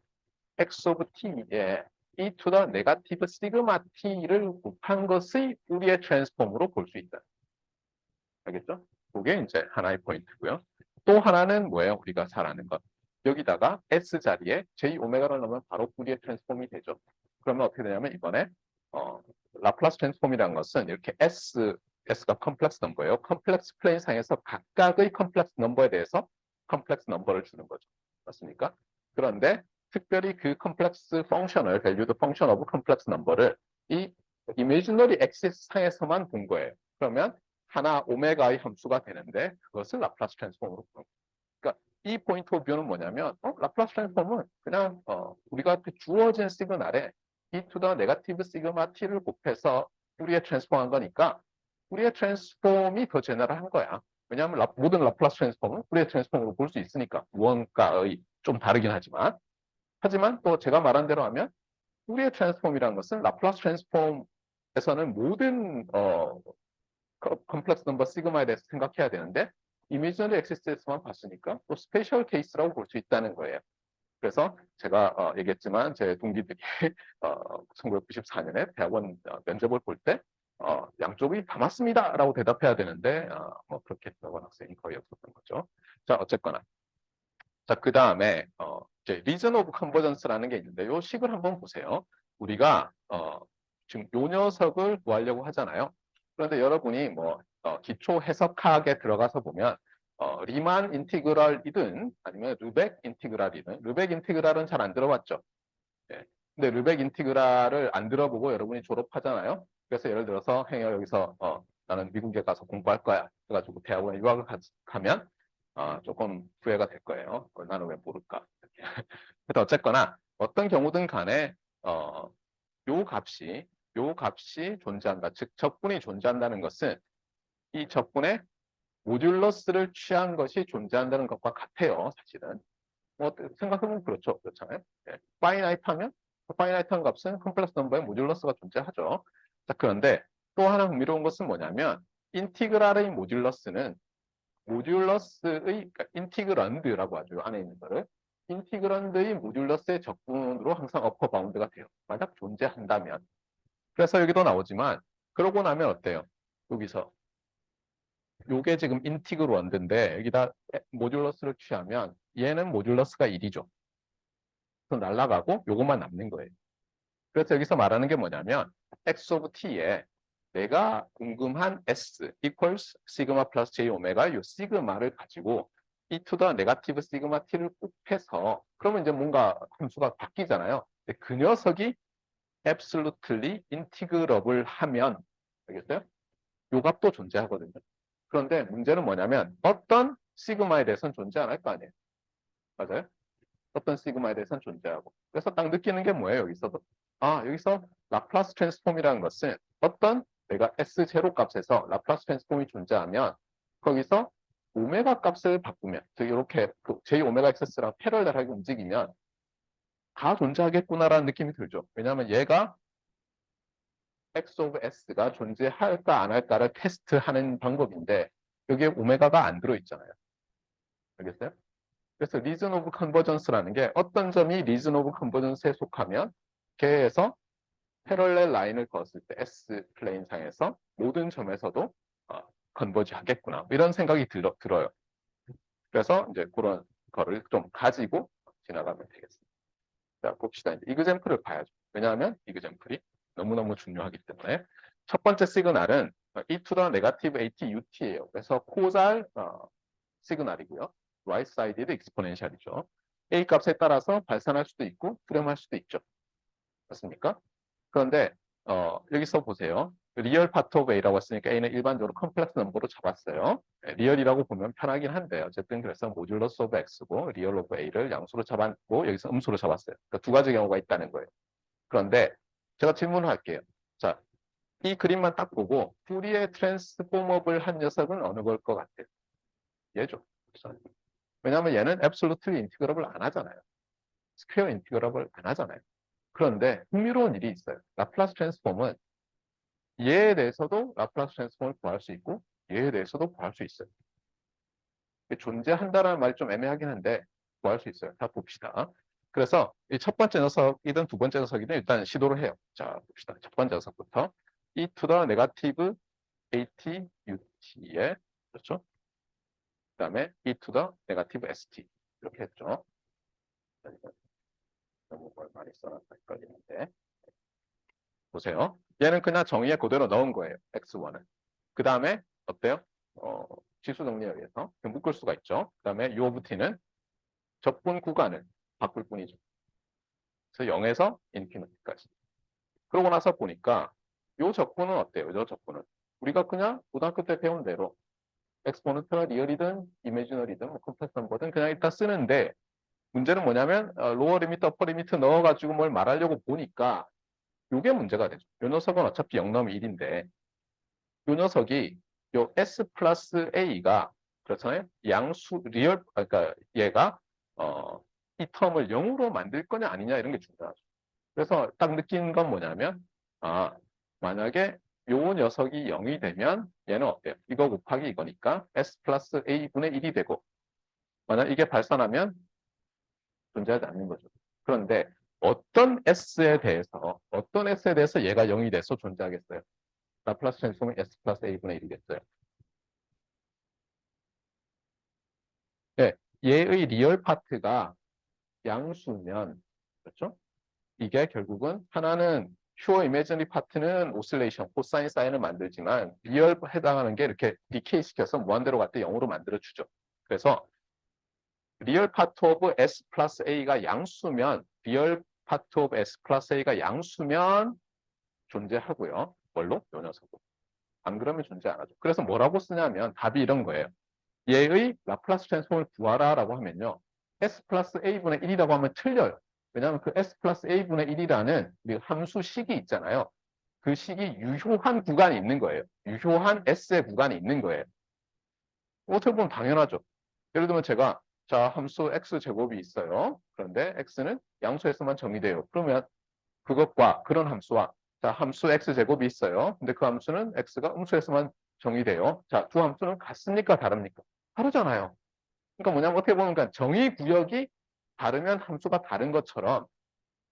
x of t에 e to the 네거티브 시그마 t를 곱한 것의 우리의 트랜스폼으로 볼 수 있다. 알겠죠? 그게 이제 하나의 포인트고요. 또 하나는 뭐예요? 우리가 잘 아는 것. 여기다가 S 자리에 J 오메가를 넣으면 바로 푸리에 트랜스폼이 되죠. 그러면 어떻게 되냐면 이번에 라플라스 트랜스폼이라는 것은 이렇게 S가 컴플렉스 넘버예요. 컴플렉스 플레인 상에서 각각의 컴플렉스 넘버에 대해서 컴플렉스 넘버를 주는 거죠. 맞습니까? 그런데 특별히 그 컴플렉스 펑션을 밸류드 펑션 오브 컴플렉스 넘버를 이 이미지너리 액시스 상에서만 본 거예요. 그러면 하나 오메가의 함수가 되는데 그것을 라플라스 트랜스폼으로 부르는 거예요. 그러니까 이 포인트 오브 뷰는 뭐냐면 라플라스 트랜스폼은 그냥 우리가 주어진 시그널에 e to the 네거티브 시그마 t를 곱해서 우리의 트랜스폼한 거니까 우리의 트랜스폼이 더 제너럴한 거야. 왜냐하면 모든 라플라스 트랜스폼은 우리의 트랜스폼으로 볼 수 있으니까 무언가의 좀 다르긴 하지만 또 제가 말한 대로 하면 우리의 트랜스폼이라는 것은 라플라스 트랜스폼에서는 모든 컴플렉스 넘버 시그마에 대해서 생각해야 되는데 이미지너리 액시스에서만 봤으니까 또 스페셜 케이스라고 볼 수 있다는 거예요. 그래서 제가 얘기했지만 제 동기들이 1994년에 대학원 면접을 볼 때 양쪽이 다 맞습니다 라고 대답해야 되는데 뭐 그렇게 대학원 학생이 거의 없었던 거죠. 자, 어쨌거나 자, 그 다음에 이제 리전 오브 컨버전스라는 게 있는데 요 식을 한번 보세요. 우리가 지금 요 녀석을 구하려고 하잖아요. 그런데 여러분이 뭐 기초 해석학에 들어가서 보면 리만 인티그랄이든 아니면 르벡 인티그랄이든 르벡 인티그랄은 잘 안 들어봤죠. 예. 근데 르벡 인티그랄을 안 들어보고 여러분이 졸업하잖아요. 그래서 예를 들어서 행여 여기서 나는 미국에 가서 공부할 거야. 그래가지고 대학원에 유학을 가면 조금 후회가 될 거예요. 나는 왜 모를까. 그래서 어쨌거나 어떤 경우든 간에 요 값이 요 값이 존재한다. 즉 적분이 존재한다는 것은 이 적분의 모듈러스를 취한 것이 존재한다는 것과 같아요. 사실은. 뭐 생각해보면 그렇죠. 그렇잖아요. 예. 파이나이트 하면 파이나이트한 값은 컴플렉스 넘버의 모듈러스가 존재하죠. 자, 그런데 또 하나 흥미로운 것은 뭐냐면 인티그랄의 모듈러스는 모듈러스의 그러니까 인티그런드라고 하죠. 안에 있는 거를 인티그런드의 모듈러스의 적분으로 항상 어퍼 바운드가 돼요. 만약 존재한다면. 그래서 여기도 나오지만 그러고 나면 어때요? 여기서 요게 지금 인티그런드인데 여기다 모듈러스를 취하면 얘는 모듈러스가 1이죠. 날라가고 요것만 남는 거예요. 그래서 여기서 말하는 게 뭐냐면 x of t에 내가 궁금한 s equals 시그마 플러스 j 오메가 요 시그마를 가지고 e to the 네거티브 시그마 t를 곱해서 그러면 이제 뭔가 함수가 바뀌잖아요. 근데 그 녀석이 absolutely integrable 하면 알겠어요? 요 값도 존재하거든요. 그런데 문제는 뭐냐면 어떤 시그마에 대해서는 존재 안 할 거 아니에요. 맞아요? 어떤 시그마에 대해서는 존재하고. 그래서 딱 느끼는 게 뭐예요, 여기서도? 여기서 라플라스 트랜스폼이라는 것은 어떤 내가 S0 값에서 라플라스 트랜스폼이 존재하면 거기서 오메가 값을 바꾸면, 즉 이렇게 J 오메가 XS랑 패러럴하게 움직이면 다 존재하겠구나라는 느낌이 들죠. 왜냐하면 얘가 X of S가 존재할까 안 할까를 테스트하는 방법인데 여기에 오메가가 안 들어있잖아요. 알겠어요? 그래서 리즌 오브 컨버전스라는 게 어떤 점이 리즌 오브 컨버전스에 속하면 걔에서 패럴렐 라인을 그었을 때 S 플레인 상에서 모든 점에서도 컨버지 하겠구나 이런 생각이 들어요. 그래서 이제 그런 거를 좀 가지고 지나가면 되겠습니다. 자, 봅시다. 이제 이그젬플을 봐야죠. 왜냐하면 이그젬플이 너무너무 중요하기 때문에 첫 번째 시그널은 e to the negative at ut예요. 그래서 코잘 시그널이고요. right sided exponential이죠. a 값에 따라서 발산할 수도 있고 수렴할 수도 있죠. 맞습니까? 그런데 여기서 보세요. 리얼 파트 오브 A라고 했으니까 A는 일반적으로 컴플렉스 넘버로 잡았어요. 리얼이라고 보면 편하긴 한데 어쨌든 그래서 모듈러스 오브 X고 리얼 오브 A를 양수로 잡았고 여기서 음수로 잡았어요. 그러니까 두 가지 경우가 있다는 거예요. 그런데 제가 질문을 할게요. 자, 이 그림만 딱 보고 푸리에 트랜스포머블 한 녀석은 어느 걸 것 같아요? 얘죠. 왜냐하면 얘는 앱솔루트리 인티그러블 안 하잖아요. 스퀘어 인티그러블 안 하잖아요. 그런데 흥미로운 일이 있어요. 라플라스 트랜스폼은 얘에 대해서도 라플라스 트랜스폼을 구할 수 있고 얘에 대해서도 구할 수 있어요. 존재한다는 말이 좀 애매하긴 한데 구할 수 있어요. 다 봅시다. 그래서 이 첫 번째 녀석이든 두 번째 녀석이든 일단 시도를 해요. 자, 봅시다. 첫 번째 녀석부터 e to the negative at ut에 그렇죠? 그다음에 e to the negative st 이렇게 했죠. 너무 뭘 많이 써놨다 헷갈리는데 보세요. 얘는 그냥 정의에 그대로 넣은 거예요. x1은. 그 다음에 어때요? 지수 정리에 의해서 묶을 수가 있죠. 그 다음에 u of t는 적분 구간을 바꿀 뿐이죠. 그래서 0에서 인피니티까지. 그러고 나서 보니까 이 적분은 어때요? 이 적분은 우리가 그냥 고등학교 때 배운 대로 엑스포넌트가 리얼이든 이미지널이든 뭐 컴플렉스 넘버든 그냥 일단 쓰는데 문제는 뭐냐면 로어 리미트, 어퍼 리미트 넣어가지고 뭘 말하려고 보니까 이게 문제가 되죠. 이 녀석은 어차피 0 넣으면 1인데 이 녀석이 요 S 플러스 A가 그렇잖아요. 양수 리얼 그러니까 얘가 이 텀을 0으로 만들 거냐 아니냐 이런 게 중요하죠. 그래서 딱 느낀 건 뭐냐면 만약에 요 녀석이 0이 되면 얘는 어때요? 이거 곱하기 이거니까 S 플러스 A분의 1이 되고 만약 이게 발산하면 존재하지 않는 거죠. 그런데 어떤 S에 대해서 얘가 0이 돼서 존재하겠어요? 라플라스 트랜스폼은 S 플러스 A분의 1이겠어요. 네, 얘의 리얼 파트가 양수면, 그렇죠? 이게 결국은 하나는 퓨어 이미지너리 파트는 오실레이션, 코사인 사인을 만들지만 리얼 해당하는 게 이렇게 디케이 시켜서 무한대로 갈 때 0으로 만들어 주죠. 그래서 리얼 파트 오브 S 플러스 A가 양수면 리얼 파트 오브 S 플러스 A가 양수면 존재하고요. 뭘로? 요 녀석으로. 안 그러면 존재 안 하죠. 그래서 뭐라고 쓰냐면 답이 이런 거예요. 얘의 라플라스 트랜스폼을 구하라라고 하면요. S 플러스 A분의 1이라고 하면 틀려요. 왜냐하면 그 S 플러스 A분의 1이라는 함수 식이 있잖아요. 그 식이 유효한 구간이 있는 거예요. 유효한 S의 구간이 있는 거예요. 어떻게 보면 당연하죠. 예를 들면 제가 자 함수 X제곱이 있어요. 그런데 X는 양수에서만 정의돼요. 그러면 그것과 그런 함수와 자 함수 X제곱이 있어요. 근데 그 함수는 X가 음수에서만 정의돼요. 자, 두 함수는 같습니까? 다릅니까? 다르잖아요. 그러니까 뭐냐면 어떻게 보면 그러니까 정의 구역이 다르면 함수가 다른 것처럼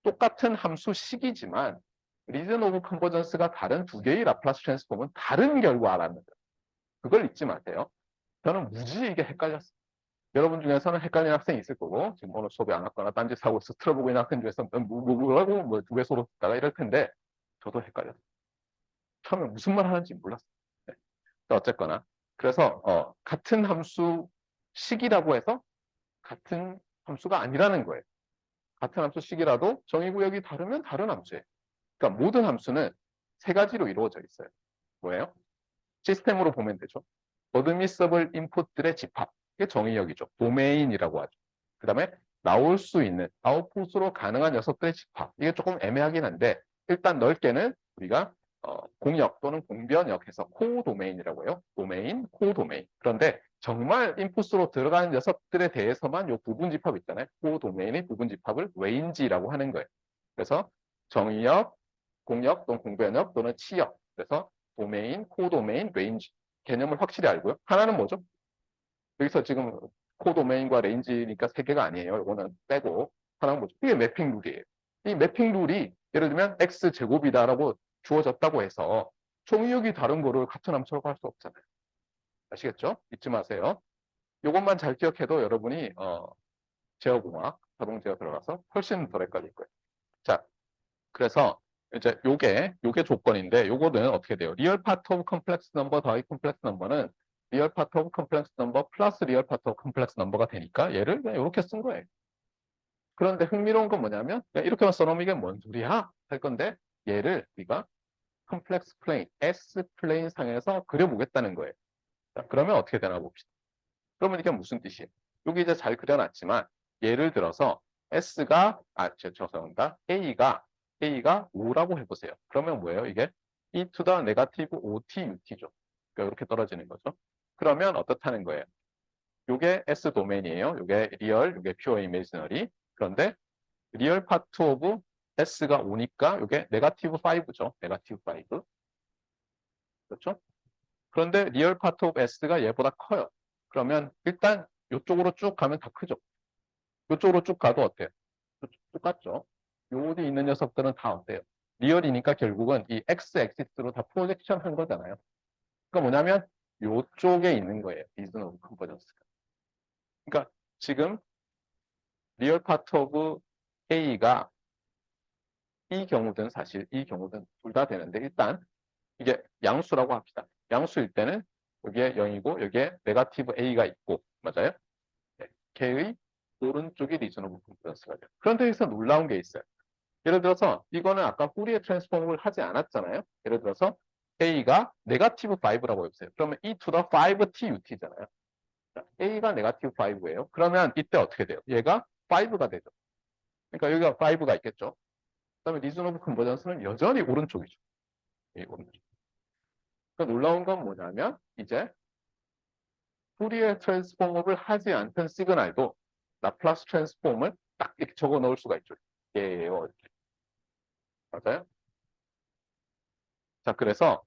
똑같은 함수 식이지만 리전 오브 컨버전스가 다른 두 개의 라플라스 트랜스폼은 다른 결과라는 거예요. 그걸 잊지 마세요. 저는 무지 이게 헷갈렸어요. 여러분 중에서는 헷갈리는 학생이 있을 거고 지금 오늘 수업이 안 왔거나 딴짓 하고 있어 틀어보고 있는 학생 중에서 뭐라고 뭐두개 서로 듣다가 이럴 텐데 저도 헷갈렸어요. 처음에 무슨 말 하는지 몰랐어요. 네. 어쨌거나 그래서 같은 함수 식이라고 해서 같은 함수가 아니라는 거예요. 같은 함수 식이라도 정의구역이 다르면 다른 함수예요. 그러니까 모든 함수는 세 가지로 이루어져 있어요. 뭐예요? 시스템으로 보면 되죠. 어드미서블 인풋들의 집합. 이게 정의역이죠. 도메인이라고 하죠. 그 다음에 나올 수 있는 아웃풋으로 가능한 녀석들의 집합. 이게 조금 애매하긴 한데 일단 넓게는 우리가 공역 또는 공변역 해서 코도메인이라고 해요. 도메인, 코도메인. 그런데 정말 인풋으로 들어가는 녀석들에 대해서만 이 부분 집합 있잖아요. 코도메인의 부분 집합을 웨인지라고 하는 거예요. 그래서 정의역, 공역 또는 공변역 또는 치역. 그래서 도메인, 코도메인, 레인지. 개념을 확실히 알고요. 하나는 뭐죠? 여기서 지금 코도메인과 레인지니까 세 개가 아니에요. 이거는 빼고. 하나는 뭐죠? 이게 매핑 룰이에요. 이 매핑 룰이 예를 들면 X제곱이다라고 주어졌다고 해서 총이역이 다른 거를 같은 함수라고 할 수 없잖아요. 아시겠죠? 잊지 마세요. 이것만 잘 기억해도 여러분이 제어공학, 자동제어 들어가서 훨씬 덜 헷갈릴 거예요. 자, 그래서 이제 요게 조건인데 요거는 어떻게 돼요? 리얼 파트 오브 컴플렉스 넘버 더하기 컴플렉스 넘버는 리얼 파트 오브 컴플렉스 넘버 플러스 리얼 파트 오브 컴플렉스 넘버가 되니까 얘를 그냥 이렇게 쓴 거예요. 그런데 흥미로운 건 뭐냐면 그냥 이렇게만 써놓으면 이게 뭔 소리야? 할 건데 얘를 우리가 컴플렉스 플레인, S 플레인 상에서 그려보겠다는 거예요. 자, 그러면 어떻게 되나 봅시다. 그러면 이게 무슨 뜻이에요? 여기 이제 잘 그려놨지만 예를 들어서 죄송합니다. A가 5라고 해보세요. 그러면 뭐예요? 이게 e to the 네가티브 5t ut죠. 그러니까 이렇게 떨어지는 거죠. 그러면 어떻다는 거예요? 이게 S 도메인이에요. 이게 리얼, 이게 퓨어 이미지너리. 그런데 리얼 파트 오브 S가 5니까 이게 네가티브 5죠. 네가티브 5. 그렇죠? 그런데 리얼 파트 오브 S가 얘보다 커요. 그러면 일단 이쪽으로 쭉 가면 다 크죠. 이쪽으로 쭉 가도 어때요? 똑같죠. 요 어디 있는 녀석들은 다 어때요? 리얼이니까 결국은 이 x-액시스로 다 프로젝션 한 거잖아요. 그러니까 뭐냐면 요쪽에 있는 거예요. 리전 오브 컨버전스가. 그러니까 지금 리얼 파트 오브 A가 이 경우든 사실 이 경우든 둘 다 되는데 일단 이게 양수라고 합시다. 양수일 때는 여기에 0이고 여기에 네가티브 A가 있고 맞아요? 네. 걔의 오른쪽이 리전 오브 컨버전스가 돼요. 그런데 여기서 놀라운 게 있어요. 예를 들어서 이거는 아까 후리에 트랜스폼을 하지 않았잖아요. 예를 들어서 A가 네가티브 5라고 해보세요. 그러면 e to the 5tut잖아요. A가 네가티브 5예요. 그러면 이때 어떻게 돼요? 얘가 5가 되죠. 그러니까 여기가 5가 있겠죠. 그다음에 리전 오브 컨버전스는 여전히 오른쪽이죠. 오른쪽. 그러니까 놀라운 건 뭐냐면 이제 후리에 트랜스폼을 하지 않던 시그널도 라플라스 트랜스폼을 딱 이렇게 적어 넣을 수가 있죠. 예요. 이렇게. 맞아요? 자, 그래서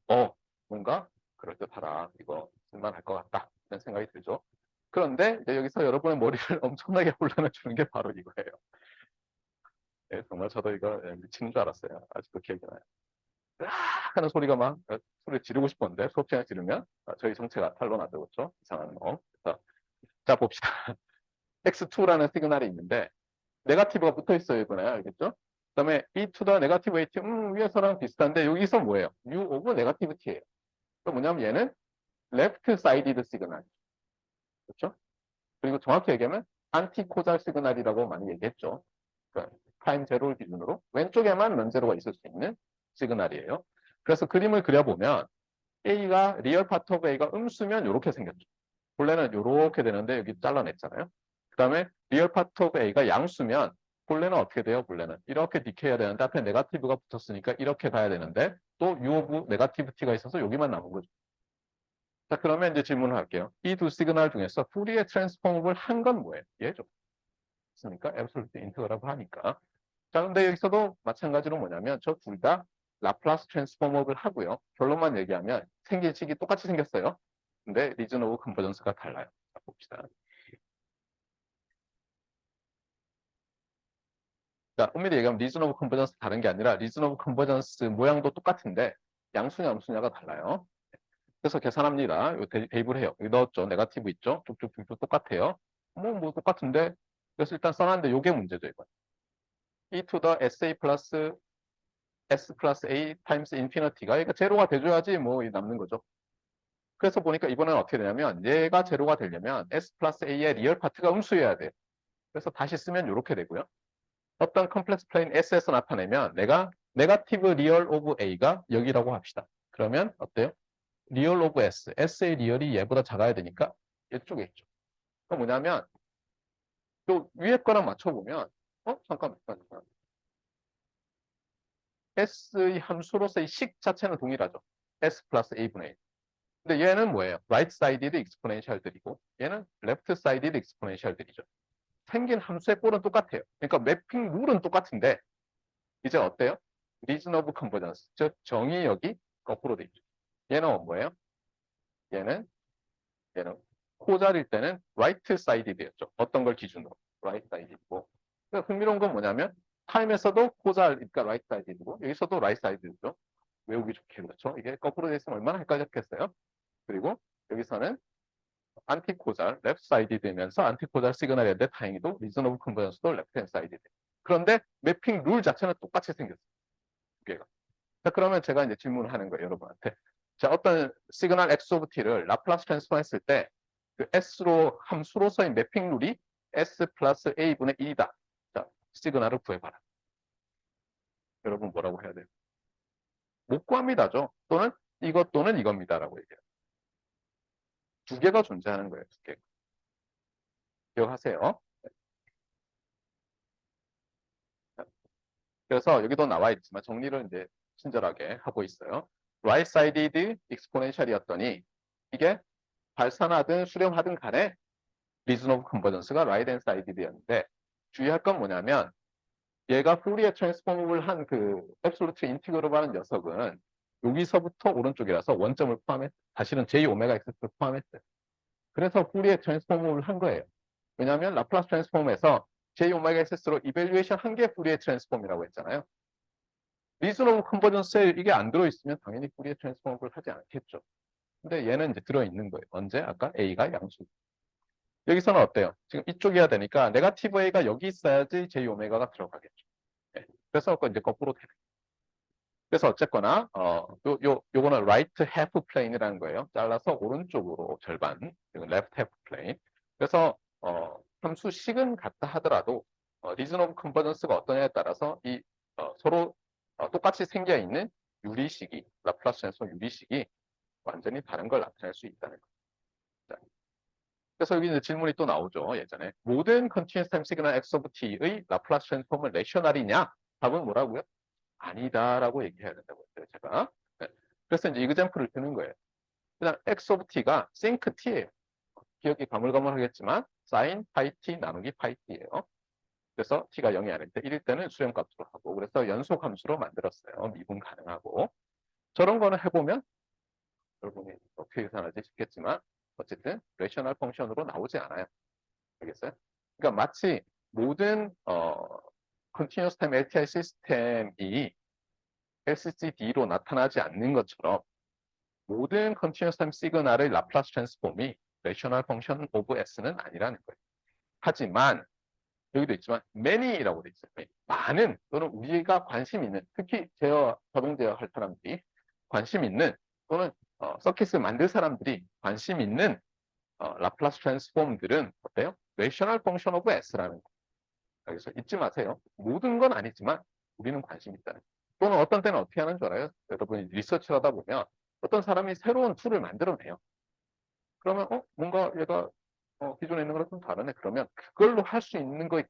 뭔가 그럴듯하다. 이거 쓸만할 것 같다. 이런 생각이 들죠. 그런데 이제 여기서 여러분의 머리를 엄청나게 혼란을 주는 게 바로 이거예요. 네, 정말 저도 이거 미치는 줄 알았어요. 아직도 기억이 나요. 으아! 하는 소리가 막 소리 지르고 싶었는데 수업 시간에 지르면 저희 정체가 탄로나죠. 그렇죠? 이상한 거. 자, 봅시다. x2라는 시그널이 있는데 네거티브가 붙어 있어요, 이번에. 알겠죠? 그다음에 e to the negative 8, 위에서랑 비슷한데 여기서 뭐예요? u of negativity예요. 또 뭐냐면 얘는 left sided 시그널. 그렇죠? 그리고 정확히 얘기하면 안티코잘 시그널이라고 많이 얘기했죠. 그러니까 타임 제로를 기준으로 왼쪽에만 넌제로가 있을 수 있는 시그널이에요. 그래서 그림을 그려보면 A가 리얼 파트 오브 A가 음수면 이렇게 생겼죠. 본래는 이렇게 되는데 여기 잘라냈잖아요. 그 다음에 리얼 파트 오브 A가 양수면 본래는 어떻게 돼요? 본래는 이렇게 디케이해야 되는데 앞에 네거티브가 붙었으니까 이렇게 가야 되는데 또 U 오브 네거티브티가 있어서 여기만 남은 거죠. 자, 그러면 이제 질문을 할게요. 이 두 시그널 중에서 푸리에 트랜스폼을 한 건 뭐예요? 얘죠. 있으니까 앱솔루트 인테그랄을 하니까. 자, 근데 여기서도 마찬가지로 뭐냐면 저 둘 다 라플라스 트랜스폼업을 하고요. 결론만 얘기하면 생긴 식이 똑같이 생겼어요. 근데 리전 오브 컨버전스가 달라요. 자, 봅시다. 자, 엄밀히 얘기하면 리전 오브 컨버전스 다른 게 아니라 리전 오브 컨버전스 모양도 똑같은데 양수냐 암수냐가 달라요. 그래서 계산합니다. 요 대입을 해요. 여기 넣었죠. 네거티브 있죠. 쭉쭉쭉쭉 똑같아요. 뭐 똑같은데. 그래서 일단 써놨는데 요게 문제죠, 이건. e to the sa 플러스 s 플러스 a 타임스 인피니티가 그러니까 제로가 돼줘야지 뭐 남는 거죠. 그래서 보니까 이번에는 어떻게 되냐면 얘가 제로가 되려면 s 플러스 a의 리얼 파트가 음수여야 돼요. 그래서 다시 쓰면 이렇게 되고요. 어떤 컴플렉스 플레인 s에서 나타내면 내가 네거티브 리얼 오브 a가 여기라고 합시다. 그러면 어때요? 리얼 오브 s, s의 리얼이 얘보다 작아야 되니까 이쪽에 있죠. 그럼 뭐냐면 또 위에 거랑 맞춰보면 잠깐만. s의 함수로서의 식 자체는 동일하죠. s 플러스 a분의 1. 근데 얘는 뭐예요? right sided exponential들이고 얘는 left sided exponential들이죠. 생긴 함수의 꼴은 똑같아요. 그러니까 매핑 룰은 똑같은데 이제 어때요? reason of convergence, 즉 정의역이 거꾸로 돼 있죠. 얘는 뭐예요? 얘는 코자일 때는 right sided였죠. 어떤 걸 기준으로 right sided고. 그러니까 흥미로운 건 뭐냐면 타임에서도 코자니까 right sided고 여기서도 right sided죠. 외우기 좋게 그렇죠. 이게 거꾸로 돼 있으면 얼마나 헷갈렸겠어요. 그리고 여기서는 안티코잘, 랩 사이드 되면서 안티코잘 시그널인데 다행히도 리전 오브 컨버전스도 랩 핸 사이드 돼. 그런데 매핑 룰 자체는 똑같이 생겼어요. 두 개가. 자, 그러면 제가 이제 질문을 하는 거예요, 여러분한테. 자, 어떤 시그널 x 오브 t를 라플라스 트랜스폼 했을 때 그 s로 함수로서의 매핑 룰이 s 플러스 a분의 1이다. 자, 시그널을 구해봐라. 여러분 뭐라고 해야 돼요? 못 구합니다죠. 또는 이것 또는 이겁니다라고 얘기해요. 두 개가 존재하는 거예요, 두 개. 기억하세요. 그래서 여기도 나와 있지만 정리를 이제 친절하게 하고 있어요. right-sided exponential이었더니 이게 발산하든 수렴하든 간에 reason of convergence가 right-hand sided였는데 주의할 건 뭐냐면 얘가 푸리에 트랜스폼을 한 그 absolute integral을 하는 녀석은 여기서부터 오른쪽이라서 원점을 포함했, 사실은 j 오메가 x를 포함했어요. 그래서 푸리에 트랜스폼을 한 거예요. 왜냐하면 라플라스 트랜스폼에서 j 오메가 x로 이벨루에이션 한 게 푸리에 트랜스폼이라고 했잖아요. 리전 오브 컨버전스에 이게 안 들어있으면 당연히 푸리에 트랜스폼을 하지 않겠죠. 근데 얘는 이제 들어있는 거예요. 언제? 아까 A가 양수. 여기서는 어때요? 지금 이쪽이어야 되니까 네거티브 A가 여기 있어야지 J 오메가가 들어가겠죠. 네. 그래서 이제 거꾸로 되는. 그래서 어쨌거나 요거는 right half plane이라는 거예요. 잘라서 오른쪽으로 절반, left half plane. 그래서 함수식은 같다 하더라도 리전 오브 컨버전스가 어떠냐에 따라서 이 서로 똑같이 생겨 있는 유리식이 라플라스 트랜스폼 유리식이 완전히 다른 걸 나타낼 수 있다는 거죠. 그래서 여기 이제 질문이 또 나오죠. 예전에 모든 컨티뉴어스 타임 시그널 x 오브 t의 라플라스 트랜스폼은 레셔널이냐? 답은 뭐라고요? 아니다라고 얘기해야 된다고 했어요. 제가. 네. 그래서 이제 이그젠플을 드는 거예요. 그냥 x 오브 t가 sync t예요. 기억이 가물가물하겠지만 sin 파이 t 나누기 파이 t예요. 그래서 t가 0이 아닐 때 1일 때는 수렴값으로 하고 그래서 연속 함수로 만들었어요. 미분 가능하고 저런 거는 해보면 여러분이 어떻게 계산할지 싶겠지만 어쨌든 레셔널 펑션으로 나오지 않아요. 알겠어요? 그러니까 마치 모든 컨티뉴어스 타임 LTI 시스템이 LCD로 나타나지 않는 것처럼 모든 컨티뉴어스 타임 시그널의 라플라스 트랜스폼이 레셔널 펑션 오브 S는 아니라는 거예요. 하지만 여기도 있지만 many라고 돼 있어요. 많은 또는 우리가 관심 있는, 특히 제어 자동 제어할 사람들이 관심 있는 또는 서킷을 만들 사람들이 관심 있는 라플라스 트랜스폼들은 어때요? 레이셔널 펑션 오브 S라는 거. 여기서 잊지 마세요. 모든 건 아니지만 우리는 관심 있다는 거. 또는 어떤 때는 어떻게 하는 줄 알아요? 여러분이 리서치를 하다 보면 어떤 사람이 새로운 툴을 만들어내요. 그러면 뭔가 얘가 기존에 있는 거랑 좀 다르네. 그러면 그걸로 할 수 있는 거의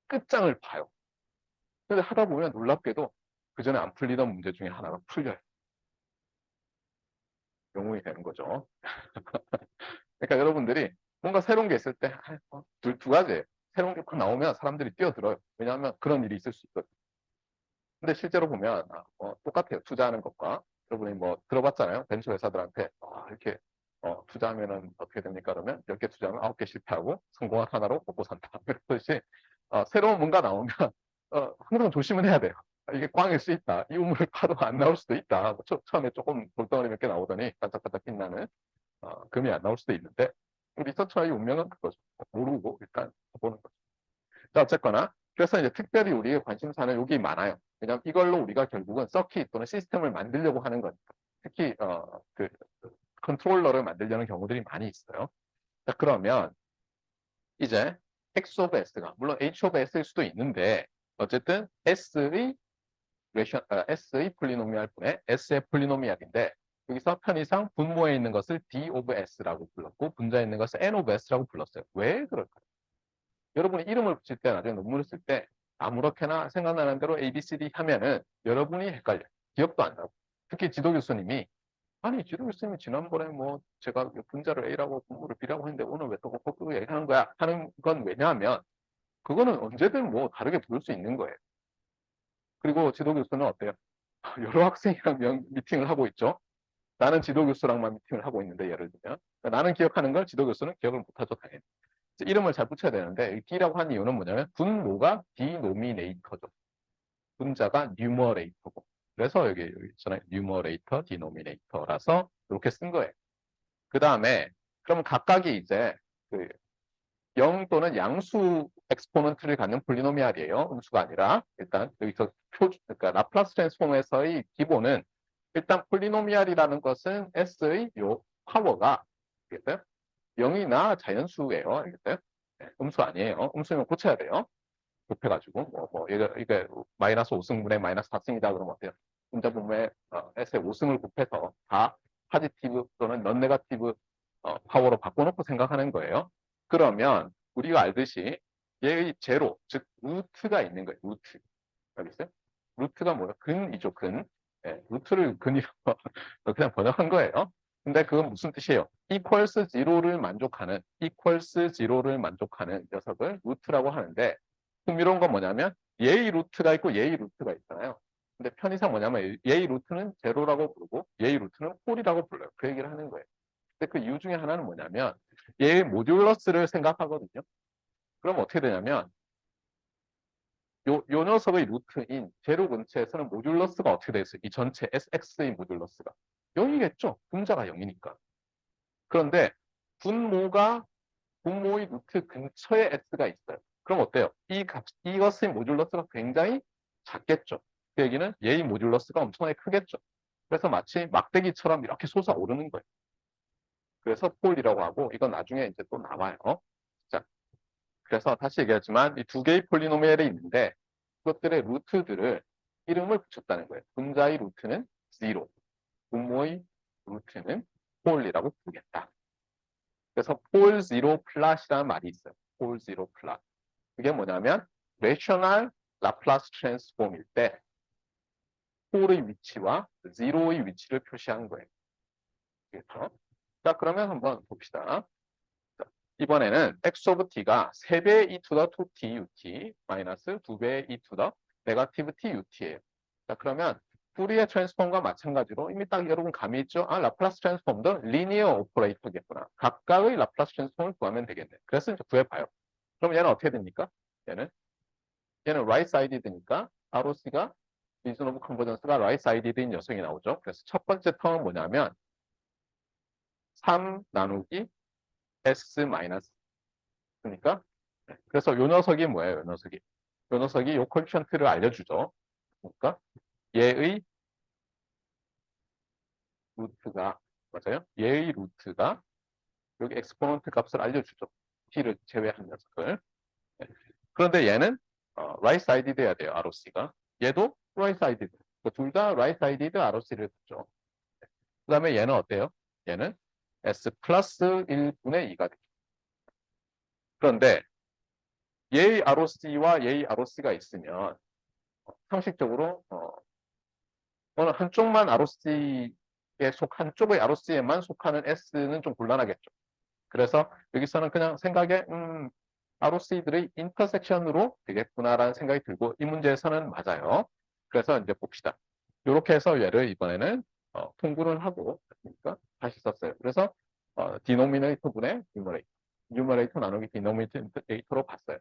끝장을 봐요. 근데 하다 보면 놀랍게도 그 전에 안 풀리던 문제 중에 하나가 풀려요. 영웅이 되는 거죠. 그러니까 여러분들이 뭔가 새로운 게 있을 때 두 가지예요. 새로운 게 막 나오면 사람들이 뛰어들어요. 왜냐하면 그런 일이 있을 수 있거든요. 근데 실제로 보면 똑같아요. 투자하는 것과. 여러분이 뭐 들어봤잖아요. 벤처 회사들한테 이렇게 투자하면은 어떻게 됩니까? 그러면 10개 투자하면 9개 실패하고 성공한 하나로 먹고 산다. 그렇듯이 새로운 뭔가 나오면 항상 조심은 해야 돼요. 이게 꽝일 수 있다. 이 우물을 파도 안 나올 수도 있다. 처음에 조금 돌덩어리 몇 개 나오더니 반짝반짝 빛나는 금이 안 나올 수도 있는데 리서처의 운명은 그거죠. 모르고 일단 보는 거죠. 자, 어쨌거나 그래서 이제 특별히 우리의 관심사는 여기 많아요. 왜냐하면 이걸로 우리가 결국은 서킷 또는 시스템을 만들려고 하는 거니까. 특히 그 컨트롤러를 만들려는 경우들이 많이 있어요. 자, 그러면 이제 X of S가 물론 H of S일 수도 있는데 어쨌든 S의 폴리노미알 분의 S의 폴리노미알인데 여기서 편의상 분모에 있는 것을 D of S라고 불렀고 분자에 있는 것을 N of S라고 불렀어요. 왜 그럴까요? 여러분이 이름을 붙일 때 나중에 논문을 쓸 때 아무렇게나 생각나는 대로 A, B, C, D 하면은 여러분이 헷갈려요. 기억도 안 나고. 특히 지도 교수님이 아니 지도 교수님이 지난번에 뭐 제가 분자를 A라고 분모를 B라고 했는데 오늘 왜 또 거꾸로 얘기하는 거야 하는 건 왜냐하면 그거는 언제든 뭐 다르게 부를 수 있는 거예요. 그리고 지도 교수는 어때요? 여러 학생이랑 미팅을 하고 있죠. 나는 지도 교수랑만 미팅을 하고 있는데 예를 들면 나는 기억하는 걸 지도 교수는 기억을 못하죠 당연히. 이름을 잘 붙여야 되는데 D라고 한 이유는 뭐냐면 분모가 디노미네이터죠. 분자가 뉴머레이터고. 그래서 여기 있잖아요. 뉴머레이터, 디노미네이터라서 이렇게 쓴 거예요. 그 다음에 그럼 각각이 이제 그 0 또는 양수 엑스포넌트를 갖는 폴리노미알이에요. 음수가 아니라 일단 여기서 그러니까 라플라스 트랜스폼에서의 기본은 일단 폴리노미알이라는 것은 S의 요 파워가 알겠어요? 0이나 자연수예요. 알겠어요? 네, 음수 아니에요. 음수면 고쳐야 돼요. 곱해가지고 이게 마이너스 5승분의 마이너스 4승이다 그러면 어때요? 분자분모의 S의 5승을 곱해서 다 파지티브 또는 넌 네거티브 파워로 바꿔놓고 생각하는 거예요. 그러면 우리가 알듯이 얘의 제로, 즉 루트가 있는 거예요. 루트. 알겠어요? 루트가 뭐예요? 근이죠, 근. 네, 루트를 근이로 그냥 번역한 거예요. 근데 그건 무슨 뜻이에요? equals zero를 만족하는 녀석을 루트라고 하는데 흥미로운 건 뭐냐면 얘의 루트가 있고 얘의 루트가 있잖아요. 근데 편의상 뭐냐면 얘의 루트는 제로라고 부르고 얘의 루트는 폴이라고 불러요. 그 얘기를 하는 거예요. 근데 그 이유 중에 하나는 뭐냐면 얘의 모듈러스를 생각하거든요. 그럼 어떻게 되냐면 요 녀석의 루트인 제로 근처에서는 모듈러스가 어떻게 되어 있어요? 이 전체 SX의 모듈러스가 0이겠죠? 분자가 0이니까. 그런데 분모의 루트 근처에 S가 있어요. 그럼 어때요? 이것의 모듈러스가 굉장히 작겠죠. 그 얘기는 얘의 모듈러스가 엄청나게 크겠죠. 그래서 마치 막대기처럼 이렇게 솟아오르는 거예요. 그래서 폴이라고 하고 이건 나중에 이제 또 나와요. 자, 그래서 다시 얘기하지만 이 두 개의 폴리노미얼이 있는데 그것들의 루트들을 이름을 붙였다는 거예요. 분자의 루트는 0, 분모의 루트는 폴이라고 부르겠다. 그래서 폴 제로 플랫이라는 말이 있어요. 폴 제로 플랫. 그게 뭐냐면 레셔널 라플라스 트랜스폼일 때 폴의 위치와 제로의 위치를 표시한 거예요. 그렇죠? 자, 그러면 한번 봅시다. 자, 이번에는 x of t가 3배의 e to the 2t ut 마이너스 2배의 e to the 네거티브 t ut예요. 자, 그러면 푸리에 트랜스폼과 마찬가지로 이미 딱 여러분 감이 있죠? 아, 라플라스 트랜스폼도 리니어 오퍼레이터겠구나. 각각의 라플라스 트랜스폼을 구하면 되겠네. 그래서 이제 구해봐요. 그럼 얘는 어떻게 됩니까? 얘는 right sided니까 ROC가 리전 오브 컨버전스가 right sided인 녀석이 나오죠. 그래서 첫 번째 텀은 뭐냐면 3 나누기 S 마이너스 그러니까 그래서 요 녀석이 뭐예요? 요 녀석이. 요 녀석이 요 코에피션트를 알려주죠. 그러니까 얘의 루트가 맞아요? 얘의 루트가 여기 엑스포넌트 값을 알려주죠. t를 제외한 녀석을. 네. 그런데 얘는 right sided 해야 돼요. ROC가. 얘도 right sided. 둘 다 right sided ROC를 줬죠. 그 다음에 얘는 어때요? 얘는 S 플러스 1분의 2가 되죠. 그런데 얘의 ROC와 얘의 ROC가 있으면 상식적으로 어느 한쪽만 ROC에 한쪽의 ROC에만 속하는 S는 좀 곤란하겠죠. 그래서 여기서는 그냥 생각에 ROC들의 인터섹션으로 되겠구나라는 생각이 들고 이 문제에서는 맞아요. 그래서 이제 봅시다. 이렇게 해서 얘를 이번에는 통분을 하고 그러니까 다시 썼어요. 그래서 디노미네이터 분의 뉴머레이터, 뉴머레이터 나누기 디노미네이터로 봤어요.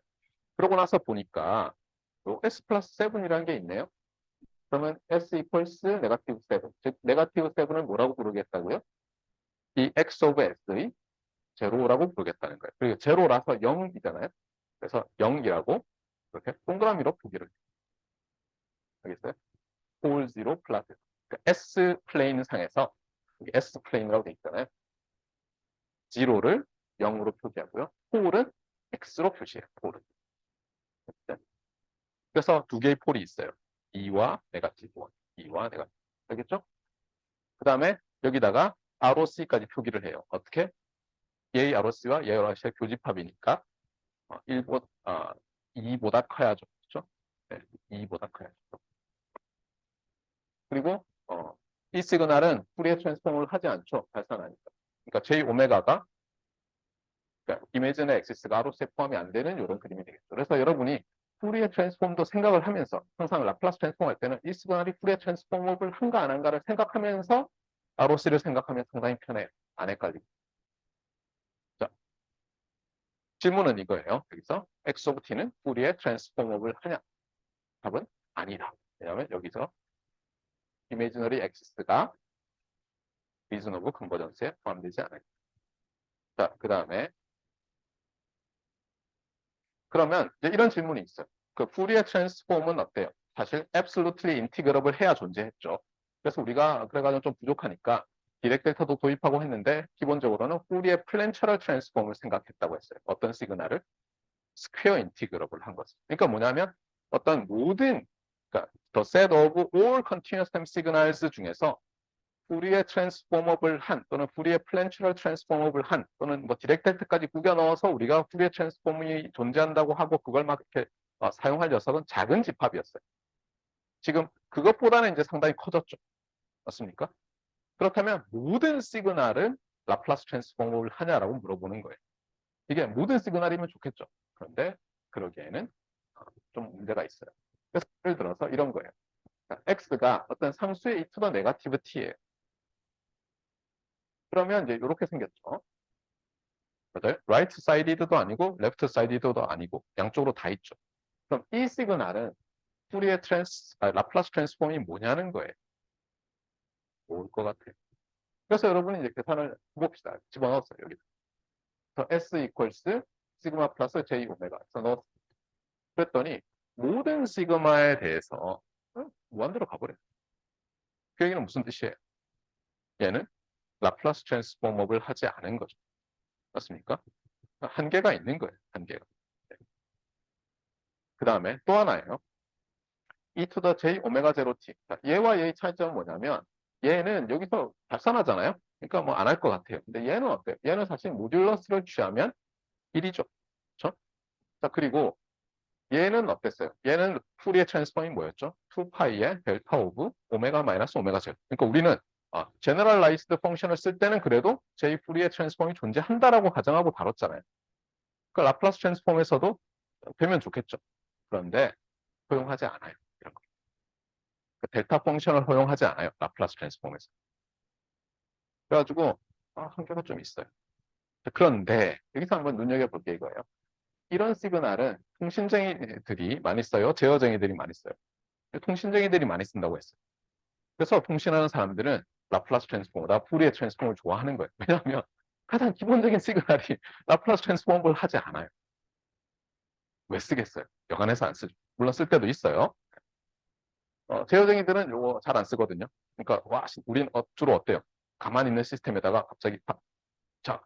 그러고 나서 보니까 S 플러스 7이라는 게 있네요. 그러면 S equals 네거티브 7. 즉, 네거티브 7을 뭐라고 부르겠다고요? 이 X of S의 제로라고 부르겠다는 거예요. 그리고 제로라서 0이잖아요. 그래서 0이라고 이렇게 동그라미로 표기를 하겠어요. 홀 지로 플러스. 그러니까 S 플레인 상에서 S 플레인이라고 돼 있잖아요. 제로를 0으로 표기하고요. 홀은 X로 표시해요. 홀은. 그래서 두 개의 폴이 있어요. 2와 네거티브 1. 2와 네거티브. 알겠죠? 그 다음에 여기다가 ROC까지 표기를 해요. 어떻게? 얘의 ROC와 얘의 ROC의 교집합이니까 2보다 커야죠. 그렇죠? 네, 2보다 커야죠. 그리고 이 시그널은 ফু리에 트랜스폼을 하지 않죠. 발산하니까. 그러니까 J 오메가가 그러니까 이미지의 엑시스가 ROC에 포함이 안 되는 이런 그림이 되겠죠. 그래서 여러분이 ফু리에 트랜스폼도 생각을 하면서 항상 라플라스 트랜스폼 할 때는 이 시그널이 ফু리에 트랜스폼을 한가 안 한가를 생각하면서 ROC를 생각하면 상당히 편해요. 안 헷갈리고. 자, 질문은 이거예요. 여기서 X of T는 ফু리에 트랜스폼업을 하냐? 답은 아니다. 왜냐하면 여기서 이미지너리 엑시스가 리즈너블 컨버전스에 포함되지 않아요. 자, 그 다음에 그러면 이제 이런 질문이 있어요. 그 푸리에 트랜스폼은 어때요? 사실 absolutely 인티그러블 해야 존재했죠. 그래서 우리가 그래가지고 좀 부족하니까 디렉 델타도 도입하고 했는데 기본적으로는 푸리에 플랜처럴 트랜스폼을 생각했다고 했어요. 어떤 시그널을 스퀘어 인티그러블 한 것을. 그러니까 뭐냐면 어떤 모든 그러니까 the set of all continuous time signals 중에서 푸리에 트랜스폼업을 한 또는 푸리에 플랜처럴 트랜스폼업을 한 또는 뭐 디렉트 까지 구겨 넣어서 우리가 푸리에 트랜스폼이 존재한다고 하고 그걸 막 이렇게 사용할 녀석은 작은 집합이었어요. 지금 그것보다는 이제 상당히 커졌죠. 맞습니까? 그렇다면 모든 시그널은 라플라스 트랜스폼업을 하냐라고 물어보는 거예요. 이게 모든 시그널이면 좋겠죠. 그런데 그러기에는 좀 문제가 있어요. 그래서 예를 들어서 이런 거예요. 그러니까 x가 어떤 상수의 e to the 네거티브 t예요. 그러면 이제 이렇게 생겼죠. 맞아요? right sided도 아니고 left sided도 아니고 양쪽으로 다 있죠. 그럼 이 시그널은 라플라스 트랜스폼이 뭐냐는 거예요. 뭘 것 같아요. 그래서 여러분이 이제 계산을 해봅시다. 집어넣었어요. 여기. S equals 시그마 플러스 J 오메가. 그래서 넣었어요. 그랬더니 모든 시그마에 대해서 무한대로 가버려요. 그 얘기는 무슨 뜻이에요? 얘는 라플라스 트랜스폼업을 하지 않은 거죠. 맞습니까? 한계가 있는 거예요. 한계가. 네. 그 다음에 또 하나예요. e to the j 오메가 제로 t. 얘와 얘의 차이점은 뭐냐면 얘는 여기서 발산하잖아요. 그러니까 뭐 안 할 것 같아요. 근데 얘는 어때요? 얘는 사실 모듈러스를 취하면 1이죠. 그렇죠? 자, 그리고 얘는 어땠어요? 얘는 푸리에 트랜스폼이 뭐였죠? 2파이의 델타 오브 오메가 마이너스 오메가 제로. 그러니까 우리는 제너럴라이즈드 펑션을 쓸 때는 그래도 j 푸리에 트랜스폼이 존재한다라고 가정하고 다뤘잖아요. 그 라플라스 트랜스폼에서도 되면 좋겠죠. 그런데 허용하지 않아요. 이런 거. 그 델타 펑션을 허용하지 않아요. 라플라스 트랜스폼에서. 그래가지고 한계가 좀 있어요. 그런데 여기서 한번 눈여겨볼 게 이거예요. 이런 시그널은 통신쟁이들이 많이 써요. 제어쟁이들이 많이 써요. 통신쟁이들이 많이 쓴다고 했어요. 그래서 통신하는 사람들은 라플라스 트랜스폼보다 푸리에 트랜스폼을 좋아하는 거예요. 왜냐하면 가장 기본적인 시그널이 라플라스 트랜스폼을 하지 않아요. 왜 쓰겠어요? 여간해서 안 쓰죠. 물론 쓸 때도 있어요. 제어쟁이들은 요거 잘 안 쓰거든요. 그러니까 와, 우린 주로 어때요? 가만히 있는 시스템에다가 갑자기 자,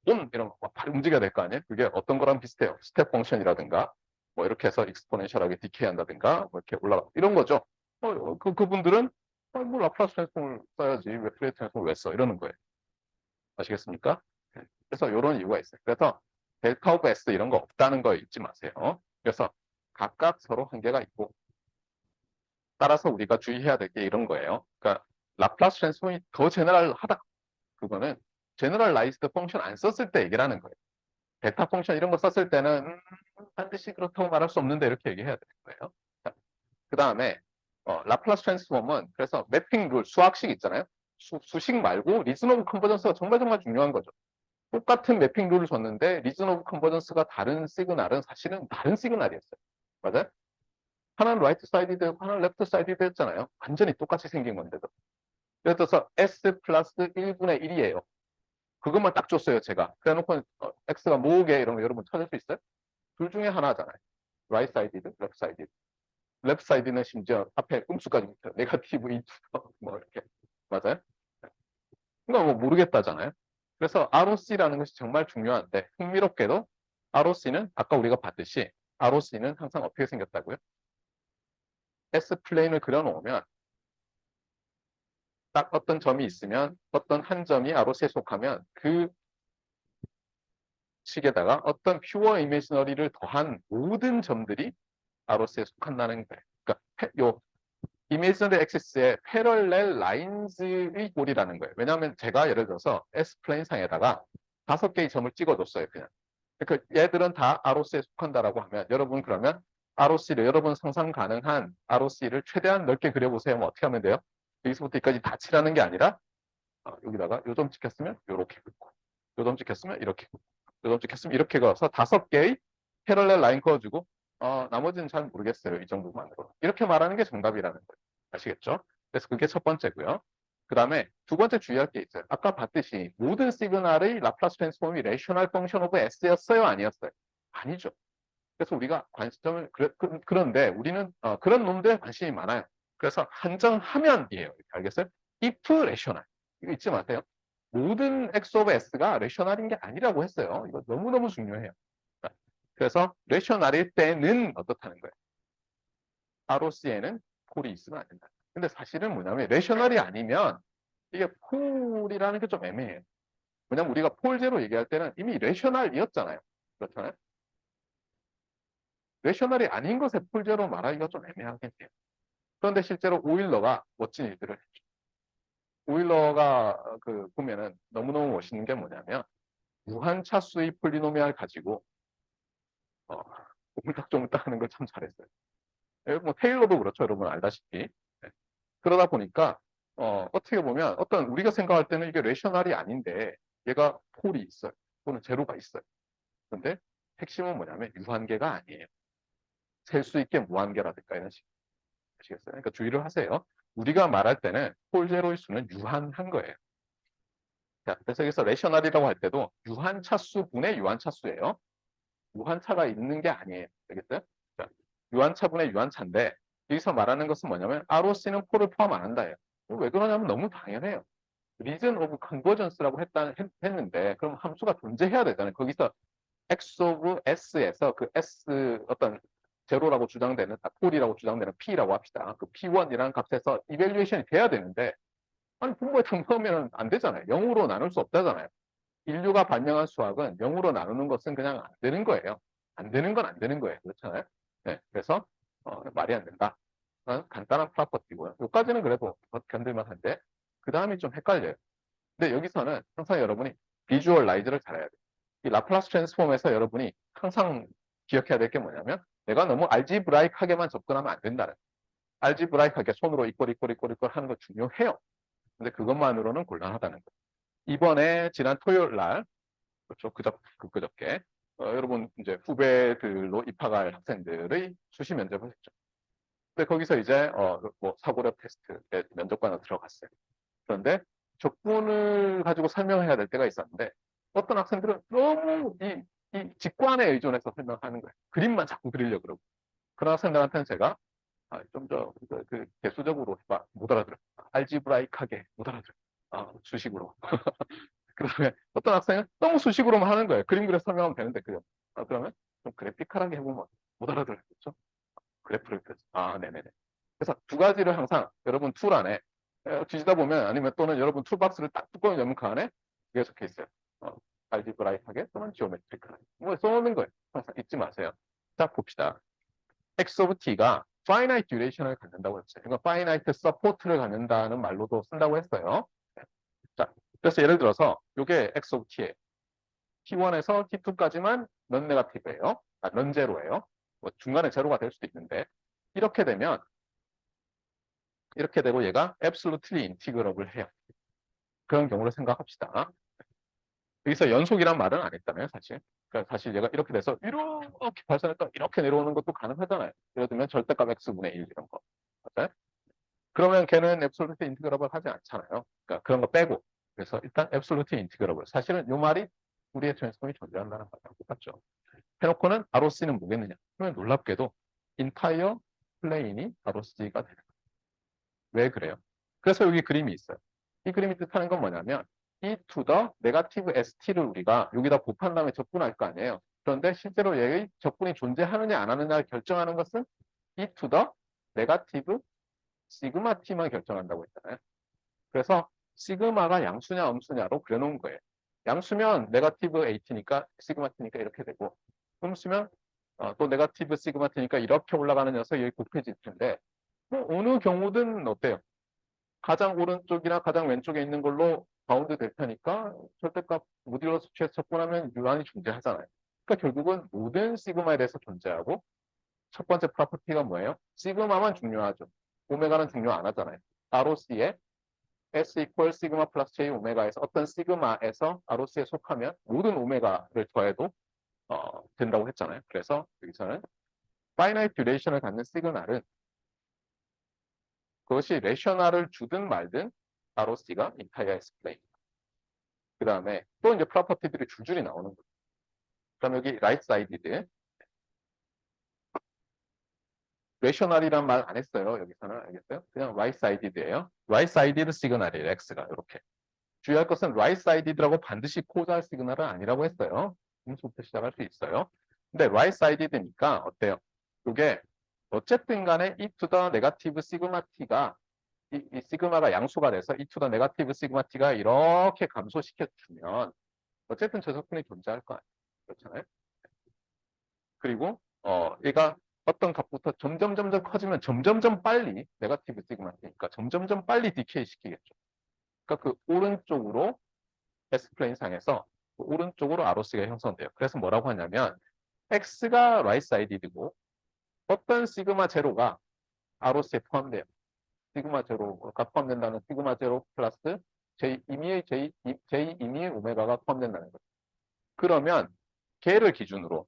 온 이런 거 바로 움직여야 될 거 아니에요? 그게 어떤 거랑 비슷해요. 스텝 펑션이라든가 뭐 이렇게 해서 익스포넨셜하게 디케이 한다든가 뭐 이렇게 올라가 이런 거죠. 그분들은 뭐 라플라스 트랜스폼을 써야지 왜 플레이트 트랜스폼을 왜 써? 이러는 거예요. 아시겠습니까? 그래서 이런 이유가 있어요. 그래서 델타 오브 S 이런 거 없다는 거 잊지 마세요. 그래서 각각 서로 한계가 있고 따라서 우리가 주의해야 될 게 이런 거예요. 그러니까 라플라스 트랜스폼이 더 제너럴하다. 그거는 제너럴라이즈드 펑션 안 썼을 때 얘기를 하는 거예요. 베타 펑션 이런 거 썼을 때는 반드시 그렇다고 말할 수 없는데 이렇게 얘기해야 되는 거예요. 그 다음에 라플라스 트랜스폼은 그래서 매핑 룰 수학식 있잖아요. 수식 말고 리즌 오브 컨버전스가 정말 정말 중요한 거죠. 똑같은 매핑 룰을 줬는데 리즌 오브 컨버전스가 다른 시그널은 사실은 다른 시그널이었어요. 맞아요? 하나는 라이트 사이디드 였고 하나는 레프트 사이디드 였잖아요. 완전히 똑같이 생긴 건데도. 예를 들어서 S 플러스 1분의 1이에요. 그것만 딱 줬어요, 제가. 그래놓고 X가 뭐게 이런 거 여러분 찾을 수 있어요? 둘 중에 하나잖아요. right sided, left sided. left side는 심지어 앞에 음수까지 붙어요. 네가티브 인투 뭐 이렇게. 맞아요? 그러니까 뭐 모르겠다잖아요. 그래서 ROC라는 것이 정말 중요한데 흥미롭게도 ROC는 아까 우리가 봤듯이 ROC는 항상 어떻게 생겼다고요? S 플레인을 그려놓으면 딱 어떤 점이 있으면 어떤 한 점이 ROC에 속하면 그 식에다가 어떤 퓨어 이미지너리를 더한 모든 점들이 ROC에 속한다는 거예요. 그러니까 요 이미지너리 액시스의 패럴렐 라인즈의 꼴이라는 거예요. 왜냐하면 제가 예를 들어서 S 플레인 상에다가 5개의 점을 찍어줬어요. 그냥. 그러니까 얘들은 다 ROC에 속한다라고 하면 여러분 그러면 ROC를 여러분 상상 가능한 ROC를 최대한 넓게 그려보세요. 뭐 어떻게 하면 돼요? 여기서부터 여기까지 다 칠하는 게 아니라 여기다가 요 점 찍혔으면 요렇게 긋고 요 점 찍혔으면 이렇게 긋고 요 점 찍혔으면 이렇게 그어서 5개의 패럴렐 라인 그어주고 나머지는 잘 모르겠어요. 이 정도만으로. 이렇게 말하는 게 정답이라는 거예요. 아시겠죠? 그래서 그게 첫 번째고요. 그 다음에 두 번째 주의할 게 있어요. 아까 봤듯이 모든 시그널의 라플라스 트랜스폼이 레이셔널 펑션 오브 S였어요? 아니었어요? 아니죠. 그래서 우리가 관점을 그런데 우리는 그런 놈들에 관심이 많아요. 그래서 한정하면이에요. 알겠어요? if 레셔널 이거 잊지 마세요. 모든 x 오브 s가 레셔널인 게 아니라고 했어요. 이거 너무너무 중요해요. 그래서 레셔널일 때는 어떻다는 거예요? ROC에는 폴이 있으면 안 된다. 근데 사실은 뭐냐면 레셔널이 아니면 이게 폴이라는 게 좀 애매해요. 왜냐면 우리가 폴제로 얘기할 때는 이미 레셔널이었잖아요. 그렇잖아요. 레셔널이 아닌 것에 폴제로 말하기가 좀 애매하겠네요. 그런데 실제로 오일러가 멋진 일들을 했죠. 오일러가 보면은 너무너무 멋있는 게 뭐냐면 무한차수의 폴리노미알 가지고 오물딱조물딱 하는 걸 참 잘했어요. 뭐 테일러도 그렇죠. 여러분 알다시피. 네. 그러다 보니까 어떻게 보면 어떤 우리가 생각할 때는 이게 레셔널이 아닌데 얘가 폴이 있어요. 또는 제로가 있어요. 그런데 핵심은 뭐냐면 유한계가 아니에요. 셀 수 있게 무한계라든가 이런 식. 아시겠어요? 그러니까 주의를 하세요. 우리가 말할 때는 폴제로의 수는 유한한 거예요. 자, 그래서 여기서 레셔널이라고 할 때도 유한차수분의 유한차수예요. 유한차가 있는 게 아니에요. 알겠어요? 자, 유한차분의 유한차인데 여기서 말하는 것은 뭐냐면 ROC는 폴을 포함 안 한다예요. 왜 그러냐면 너무 당연해요. 리전 오브 컨버전스라고 했는데 그럼 함수가 존재해야 되잖아요. 거기서 x 오브 s에서 그 s 어떤 제로라고 주장되는 폴이라고 주장되는 p라고 합시다. 그 p1이라는 값에서 이밸류에이션이 돼야 되는데 아니 분모에 당 넣으면 안 되잖아요. 0으로 나눌 수 없다잖아요. 인류가 발명한 수학은 0으로 나누는 것은 그냥 안 되는 거예요. 안 되는 건 안 되는 거예요. 그렇잖아요. 네, 그래서 말이 안 된다. 간단한 프로퍼티고요. 여기까지는 그래도 견딜만 한데 그 다음이 좀 헷갈려요. 근데 여기서는 항상 여러분이 비주얼라이즈를 잘해야 돼요. 이 라플라스 트랜스폼에서 여러분이 항상 기억해야 될 게 뭐냐면 내가 너무 알지브라이크하게만 접근하면 안 된다는 거예요. 알지브라이크하게 손으로 이꼴 하는 거 중요해요. 근데 그것만으로는 곤란하다는 거예요. 이번에 지난 토요일 날 그렇죠. 그저께 여러분 이제 후배들로 입학할 학생들의 수시 면접을 했죠. 근데 거기서 이제 뭐 사고력 테스트 면접관으로 들어갔어요. 그런데 적분을 가지고 설명해야 될 때가 있었는데 어떤 학생들은 너무 이 이 직관에 의존해서 설명하는 거예요. 그림만 자꾸 그리려고 그러고. 그러나 생각한테는 제가 좀 더 그 개수적으로 못 알아들어. 알지브라이크하게 못 알아들어. 수식으로. 그다음에 어떤 학생은 너무 수식으로만 하는 거예요. 그림 그려서 설명하면 되는데 그죠? 그러면 좀 그래픽하게 해보면 못 알아들었겠죠? 그래프를 그려서. 네네네. 그래서 두 가지를 항상 여러분 툴 안에 뒤지다 보면 아니면 또는 여러분 툴박스를 딱 뚜껑을 여는 그 안에 그게 적혀 있어요. 알지브라이크하게 또는 지오메트리크하게. 뭐 써놓는 거예요. 항상 잊지 마세요. 자, 봅시다. X of t가 finite duration을 갖는다고 했어요. 그러니까 finite support를 갖는다는 말로도 쓴다고 했어요. 자, 그래서 예를 들어서 이게 X of t에 T1에서 T2까지만 넌 네거티브예요. 넌 제로예요. 뭐 중간에 제로가 될 수도 있는데 이렇게 되면 이렇게 되고 얘가 absolutely integrable을 해요. 그런 경우를 생각합시다. 여기서 연속이란 말은 안 했잖아요, 사실. 그러니까 사실 얘가 이렇게 돼서 이렇게 발산했다 이렇게 내려오는 것도 가능하잖아요. 예를 들면 절대값 x분의 1 이런 거. 맞아요? 그러면 걔는 absolute integrable 하지 않잖아요. 그러니까 그런 거 빼고. 그래서 일단 absolute integrable. 사실은 이 말이 우리의 트랜스폼이 존재한다는 거랑 똑같죠. 해놓고는 ROC는 뭐겠느냐? 그러면 놀랍게도 entire plane이 ROC가 되는 거예요. 왜 그래요? 그래서 여기 그림이 있어요. 이 그림이 뜻하는 건 뭐냐면 e to the negative st를 우리가 여기다 곱한 다음에 적분할 거 아니에요. 그런데 실제로 얘의 적분이 존재하느냐 안 하느냐를 결정하는 것은 e to the negative 시그마 t만 결정한다고 했잖아요. 그래서 시그마가 양수냐 음수냐로 그려놓은 거예요. 양수면 네거티브 8니까 시그마 t니까 이렇게 되고 음수면 또 네거티브 시그마 t니까 이렇게 올라가는 녀석이 여기 곱해질 텐데 뭐 어느 경우든 어때요? 가장 오른쪽이나 가장 왼쪽에 있는 걸로 바운드 될 테니까 절대값 모듈러스 취해서 접근하면 유한히 존재하잖아요. 그러니까 결국은 모든 시그마에 대해서 존재하고 첫 번째 프로퍼티가 뭐예요? 시그마만 중요하죠. 오메가는 중요 안 하잖아요. ROC에 S equal 시그마 플러스 J 오메가에서 어떤 시그마에서 ROC에 속하면 모든 오메가를 더해도 된다고 했잖아요. 그래서 여기서는 finite duration을 갖는 시그널은 그것이 레셔널을 주든 말든 ROC가 entire explain. 그 다음에 또 이제 프로퍼티들이 줄줄이 나오는 거죠. 그럼 여기 right sided 레셔널이란 말 안 했어요. 여기서는 알겠어요? 그냥 right sided예요. right sided 시그널이에요. X가 이렇게. 주의할 것은 right sided라고 반드시 코자할 시그널은 아니라고 했어요. 음수부터 시작할 수 있어요. 근데 right sided니까 어때요? 이게 어쨌든 간에 e to the negative sigma t가 이 시그마가 양수가 돼서 e to the negative sigma t가 이렇게 감소시켜 주면 어쨌든 저 적분이 존재할 거 아니에요. 그렇잖아요. 그리고 얘가 어떤 값부터 점점 커지면 점점 빨리 네거티브 시그마 t니까 점점 빨리 디케이 시키겠죠. 그러니까 그 오른쪽으로 S플레인 상에서 그 오른쪽으로 ROC가 형성돼요. 그래서 뭐라고 하냐면 X가 right sided이고 어떤 시그마 제로가 ROC에 포함돼요. 시그마 제로가 포함된다는 시그마 제로 플러스 J 임의의 오메가가 포함된다는 거죠. 그러면 걔를 기준으로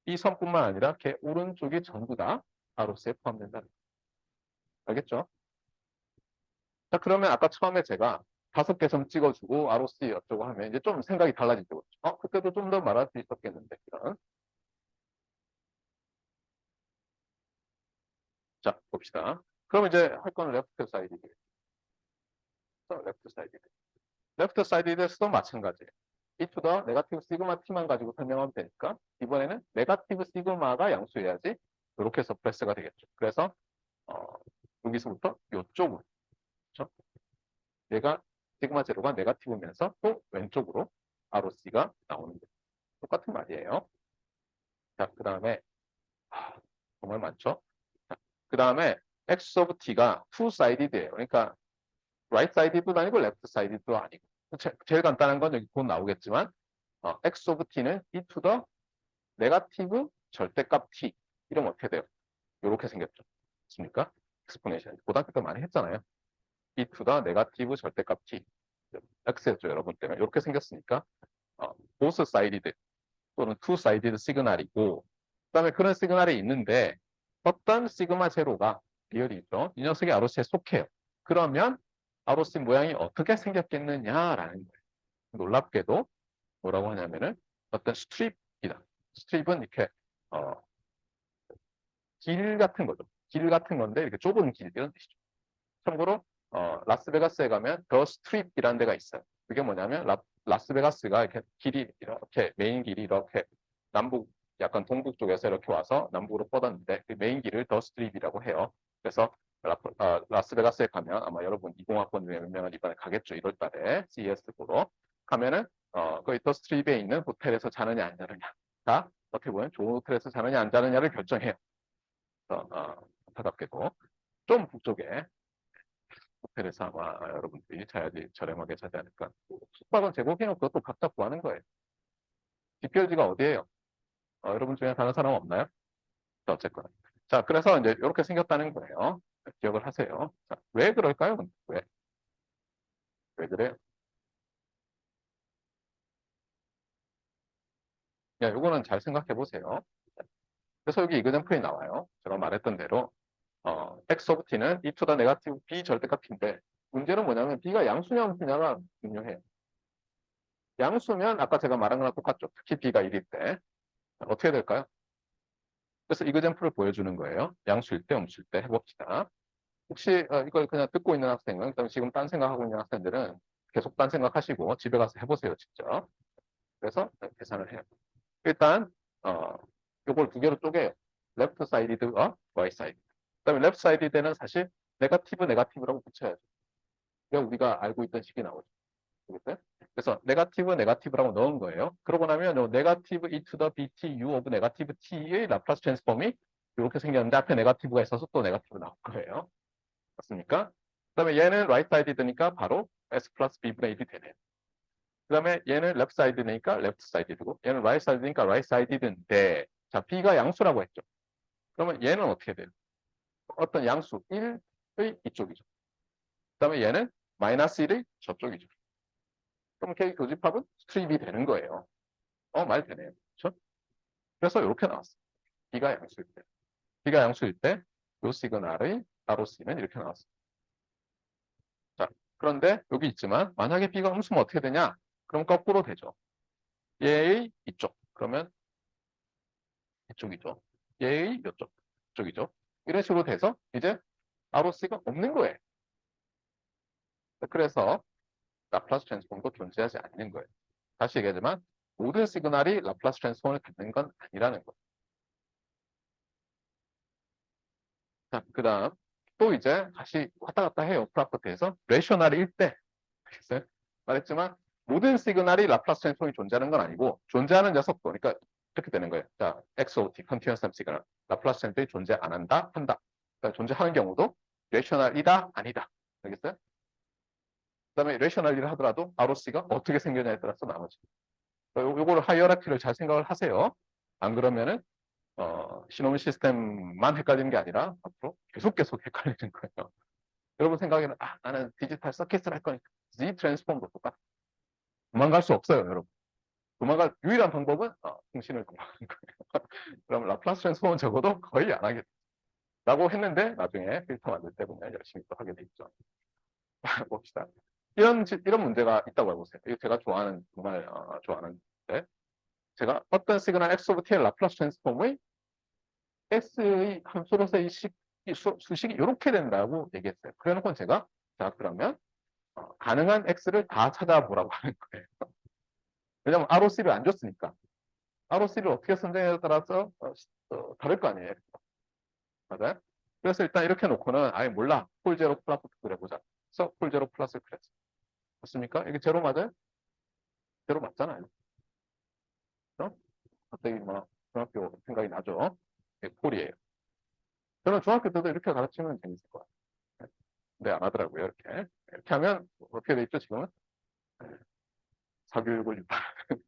이 선뿐만 아니라 걔 오른쪽이 전부 다 ROC에 포함된다는 거죠. 알겠죠? 자, 그러면 아까 처음에 제가 5개 점 찍어주고 ROC 어쩌고 하면 이제 좀 생각이 달라지죠. 그때도 좀 더 말할 수 있었겠는데, 이런. 자, 봅시다. 그럼 이제 할 거는 레프트 사이드. 레프트 사이드. 레프트 사이드에서도 마찬가지예요. e to the 네거티브 시그마 t만 가지고 설명하면 되니까 이번에는 네거티브 시그마가 양수해야지 이렇게 서프레스가 되겠죠. 그래서 여기서부터 이쪽으로 그렇죠? 얘가 시그마 제로가 네거티브면서 또 왼쪽으로 ROC가 나오는 거예요. 똑같은 말이에요. 자, 그 다음에 정말 많죠. 그 다음에 X of T가 two-sided예요. 그러니까 right sided도 아니고 left sided도 아니고 제일 간단한 건 여기 곧 나오겠지만 X of T는 e to the 네거티브 절대값 T 이러면 어떻게 돼요? 이렇게 생겼죠. 맞습니까? 엑스포네셜 고등학교 때 많이 했잖아요. e to the 네거티브 절대값 T X였죠 여러분 때문에 이렇게 생겼으니까 both sided 또는 two-sided 시그널이고 그다음에 그런 시그널이 있는데 어떤 시그마 제로가 리얼이죠. 이 녀석이 ROC에 속해요. 그러면 ROC 모양이 어떻게 생겼겠느냐라는 거예요. 놀랍게도 뭐라고 하냐면은 어떤 스트립 스트립은 이렇게 길 같은 거죠. 길 같은 건데 이렇게 좁은 길 이런 뜻이죠. 참고로 라스베가스에 가면 더 스트립이라는 데가 있어요. 그게 뭐냐면 라스베가스가 이렇게 길이 이렇게 메인 길이 이렇게 남북 약간 동북 쪽에서 이렇게 와서 남북으로 뻗었는데 그 메인 길을 더 스트립이라고 해요. 그래서 라스베가스에 가면 아마 여러분 20학번 중에 몇 명은 이번에 가겠죠. 1월 달에 CES 보러 가면은 거기 더 스트립에 있는 호텔에서 자느냐 안 자느냐가 어떻게 보면 좋은 호텔에서 자느냐 안 자느냐를 결정해요. 안타깝게도 좀 북쪽에 호텔에서 아마 여러분들이 자야지 저렴하게 자지 않을까. 숙박은 제공해요. 그것도 각자 구하는 거예요. 집결지가 어디예요? 여러분 중에 다른 사람 없나요? 자, 어쨌거나. 자, 그래서 이제 이렇게 생겼다는 거예요. 기억을 하세요. 자, 왜 그럴까요? 왜? 왜 그래요? 야, 요거는 잘 생각해 보세요. 그래서 여기 이그젠플이 나와요. 제가 말했던 대로 x of t는 e to the negative b 절대값 t인데 문제는 뭐냐면 b가 양수냐 함수냐가 중요해요. 양수면 아까 제가 말한 거랑 똑같죠. 특히 b가 1일 때 어떻게 될까요? 그래서 이그젠플을 보여주는 거예요. 양수일 때, 음수일 때 해봅시다. 혹시 이걸 그냥 듣고 있는 학생은, 그다음에 지금 딴 생각하고 있는 학생들은 계속 딴 생각하시고 집에 가서 해보세요, 직접. 그래서 계산을 해요. 일단 요걸 두 개로 쪼개요. left sided와 right side. 그다음에 left sided는 사실 네거티브라고 붙여야죠. 그게 우리가 알고 있던 식이 나오죠. 알겠어요? 그래서 네거티브라고 넣은 거예요. 그러고 나면 요 네거티브 e to the bt u of 네거티브 t의 라플라스 트랜스폼이 이렇게 생겼는데 앞에 네거티브가 있어서 또 네거티브 나올 거예요. 맞습니까? 그다음에 얘는 right sided니까 바로 s 플러스 b분의 1이 되네요. 그다음에 얘는 left side니까 left sided고 얘는 right side니까 right sided인데 자 b가 양수라고 했죠. 그러면 얘는 어떻게 돼요? 어떤 양수 1의 이쪽이죠. 그다음에 얘는 마이너스 1의 저쪽이죠. 그럼 걔 교집합은 스트립이 되는 거예요. 말 되네요. 그렇죠? 그래서 이렇게 나왔어요. B가 양수일 때. B가 양수일 때, 요 시그널의 ROC는 이렇게 나왔어요. 자, 그런데 여기 있지만, 만약에 B가 음수면 어떻게 되냐? 그럼 거꾸로 되죠. 얘의 이쪽. 그러면 이쪽이죠. 얘의 이쪽. 이쪽이죠. 이런 식으로 돼서 이제 ROC가 없는 거예요. 그래서 라플라스 트랜스폼도 존재하지 않는 거예요. 다시 얘기하지만, 모든 시그널이 라플라스 트랜스폼을 갖는 건 아니라는 거예요. 자, 그 다음 또 이제 다시 왔다 갔다 해요. 프로퍼티에서 레셔널일 때 알겠어요? 말했지만 모든 시그널이 라플라스 트랜스폼이 존재하는 건 아니고 존재하는 녀석도 그러니까 이렇게 되는 거예요. 자, XOT, Continuous Time Signal 라플라스 트랜스폼이 존재 안 한다, 한다. 그러니까 존재하는 경우도 레셔널이다, 아니다. 알겠어요? 그다음에 레셔널이라 하더라도 ROC가 어떻게 생겨냐에 따라서 나머지. 요거를 하이어라키를 잘 생각을 하세요. 안 그러면은 시노미 시스템만 헷갈리는 게 아니라 앞으로 계속 헷갈리는 거예요. 여러분 생각에는 나는 디지털 서킷을 할 거니까 Z 트랜스폼도 똑같아. 도망갈 수 없어요, 여러분. 도망갈 유일한 방법은 통신을 도망가는 거예요. 그럼 라플라스 트랜스폼은 적어도 거의 안 하겠다. 라고 했는데 나중에 필터 만들 때 보면 열심히 또 하게 돼 있죠. 봅시다. 이런 문제가 있다고 해보세요. 이거 제가 좋아하는 정말 좋아하는 데 제가 어떤 시그널 X 오브 T의 라플라스 트랜스폼의 S의 함수로서의 수식이 이렇게 된다고 얘기했어요. 그래 놓고 제가 자 그러면 가능한 X를 다 찾아보라고 하는 거예요. 왜냐하면 ROC를 안 줬으니까. ROC를 어떻게 선정해에 따라서 다를 거 아니에요. 맞아요? 그래서 일단 이렇게 놓고는 아예 몰라. 폴제로 플러스 그래보자. 그래서 폴제로 플러스 그랬어. 맞습니까? 이게 제로 맞아요? 제로 맞잖아요. 그렇죠? 갑자기 뭐 중학교 생각이 나죠? 이게 폴이에요. 저는 중학교 때도 이렇게 가르치면 재밌을 것 같아요. 근데 안 하더라고요. 이렇게 하면 어떻게 돼 있죠? 지금은 사교육을 유발하는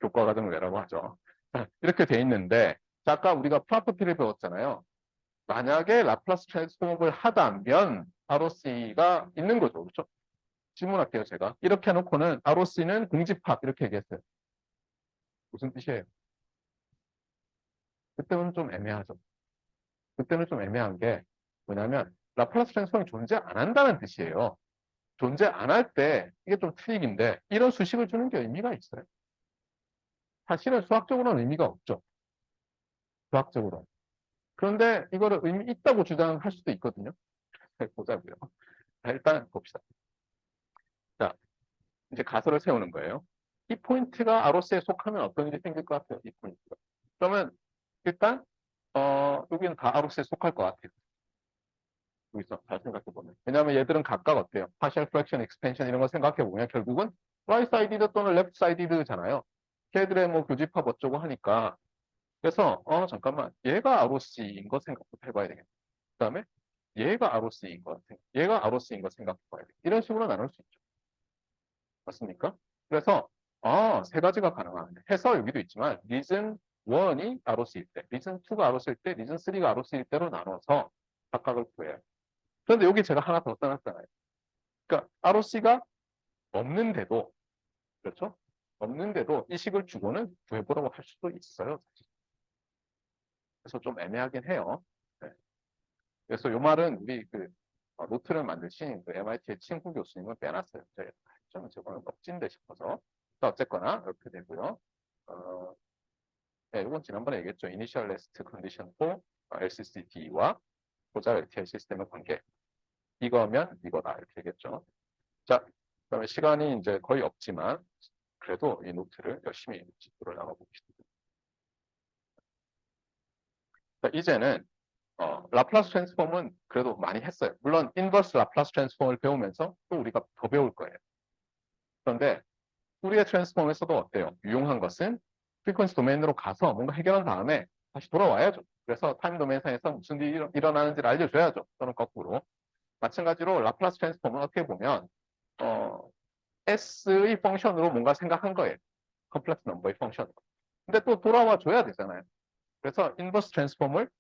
교과 과정을 외라고 하죠. 이렇게 돼 있는데 자, 아까 우리가 프로퍼티를 배웠잖아요. 만약에 라플라스 트랜스폼을 하다면 ROC가 있는 거죠. 그렇죠? 질문할게요, 제가. 이렇게 해놓고는 ROC는 공집합 이렇게 얘기했어요. 무슨 뜻이에요? 그때는 좀 애매하죠. 그때는 좀 애매한 게 뭐냐면 라플라스 트랜스폼이 존재 안 한다는 뜻이에요. 존재 안 할 때 이게 좀 트릭인데 이런 수식을 주는 게 의미가 있어요. 사실은 수학적으로는 의미가 없죠. 수학적으로. 그런데 이거를 의미 있다고 주장할 수도 있거든요. 보자고요. 자, 일단 봅시다. 자, 이제 가설을 세우는 거예요. 이 포인트가 아로스에 속하면 어떤 일이 생길 것 같아요? 이 포인트가. 그러면 일단 여기는 다 아로스에 속할 것 같아요. 여기서 잘 생각해보면. 왜냐하면 얘들은 각각 어때요? partial fraction, expansion 이런 거 생각해보면 결국은 right sided 또는 left sided잖아요. 걔들의 뭐 교집합 어쩌고 하니까. 그래서 잠깐만 얘가 아로스인 거 생각부터 해봐야 되겠다. 그 다음에 얘가 아로스인 거 같아. 얘가 아로스인 거 생각해봐야 돼. 이런 식으로 나눌 수 있죠. 맞습니까? 그래서 세 가지가 가능합니다. 해서 여기도 있지만 리즌 1이 아로스일 때, 리즌 2가 아로스일 때, 리즌 3가 아로스일 때로 나눠서 각각을 구해요. 그런데 여기 제가 하나 더 써놨잖아요. 그러니까 ROC가 없는데도, 그렇죠? 없는데도 이 식을 주고는 구해보라고 할 수도 있어요. 사실. 그래서 좀 애매하긴 해요. 네. 그래서 요 말은 우리 노트를 만드신 MIT의 친구 교수님은 빼놨어요. 좀 저거는 넉진데 싶어서. 어쨌거나 이렇게 되고요. 네, 이건 지난번에 얘기했죠. Initial Rest Condition for LCCD와 고자 LTI 시스템의 관계. 이거면 이거다 이렇게 얘기했죠. 자, 그다음에 시간이 이제 거의 없지만 그래도 이 노트를 열심히 짚고 나가봅시다. 자, 이제는 라플라스 트랜스폼은 그래도 많이 했어요. 물론 인버스 라플라스 트랜스폼을 배우면서 또 우리가 더 배울 거예요. 그런데 우리의 트랜스폼에서도 어때요? 유용한 것은 프리퀀시 도메인으로 가서 뭔가 해결한 다음에 다시 돌아와야죠. 그래서 타임 도메인상에서 무슨 일이 일어나는지를 알려줘야죠. 또는 거꾸로. 마찬가지로 라플라스 트랜스폼은 어떻게 보면 S의 펑션으로 뭔가 생각한 거예요. 컴플렉스 넘버의 펑션. 근데 또 돌아와 줘야 되잖아요. 그래서 인버스 트랜스폼을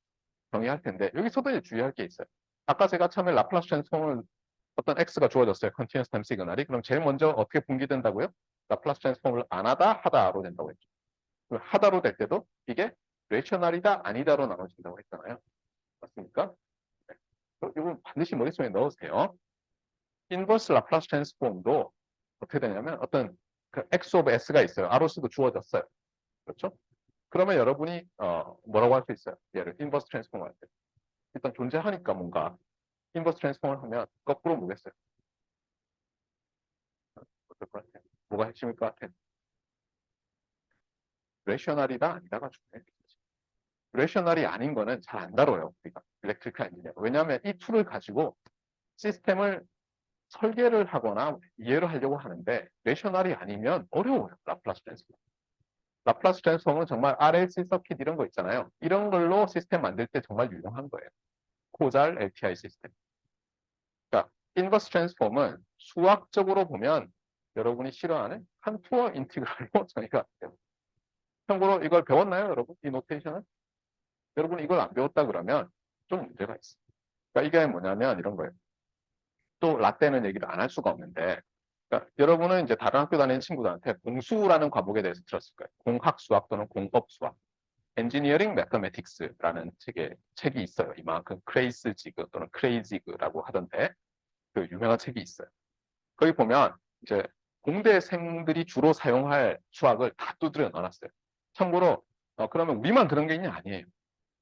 정의할 텐데 여기서도 이제 주의할 게 있어요. 아까 제가 처음에 라플라스 트랜스폼을 어떤 X가 주어졌어요. 컨티뉴어스 타임 시그널이. 그럼 제일 먼저 어떻게 분기된다고요? 라플라스 트랜스폼을 안 하다 하다로 된다고 했죠. 하다로 될 때도 이게 레이셔널이다 아니다로 나눠진다고 했잖아요. 맞습니까? 네. 이건 반드시 머릿속에 넣으세요. 인버스 라플라스 트랜스폼도 어떻게 되냐면 어떤 X 오브 S가 있어요. 아로스도 주어졌어요. 그렇죠? 그러면 여러분이 뭐라고 할 수 있어요? 얘를 인버스 트랜스폼 할 때. 일단 존재하니까 뭔가 인버스 트랜스폼을 하면 거꾸로 보겠어요. 어떨 것 같아요? 뭐가 핵심일 것 같아요? 레셔널이다 아니다가 중요해요. 레셔널이 아닌 거는 잘 안 다뤄요. 우리가 일렉트리컬 엔지니어. 왜냐하면 이 툴을 가지고 시스템을 설계를 하거나 이해를 하려고 하는데 레셔널이 아니면 어려워요. 라플라스 트랜스폼. 라플라스 트랜스폼은 정말 RLC 서킷 이런 거 있잖아요. 이런 걸로 시스템 만들 때 정말 유용한 거예요. 코잘 LTI 시스템. 그러니까 인버스 트랜스폼은 수학적으로 보면 여러분이 싫어하는 컨투어 인티그랄로 정의가 돼요. 참고로 이걸 배웠나요, 여러분? 이 노테이션은? 여러분이 이걸 안 배웠다 그러면 좀 문제가 있어요. 그러니까 이게 뭐냐면 이런 거예요. 또 라떼는 얘기를 안 할 수가 없는데 그러니까 여러분은 이제 다른 학교 다니는 친구들한테 공수라는 과목에 대해서 들었을 거예요. 공학 수학 또는 공법 수학. 엔지니어링 매터매틱스라는 책이 있어요. 이만큼 크레이스 지그 또는 크레이지그라고 하던데 그 유명한 책이 있어요. 거기 보면 이제 공대생들이 주로 사용할 수학을 다 두드려 넣어놨어요. 참고로 그러면 우리만 그런 게 있냐? 아니에요.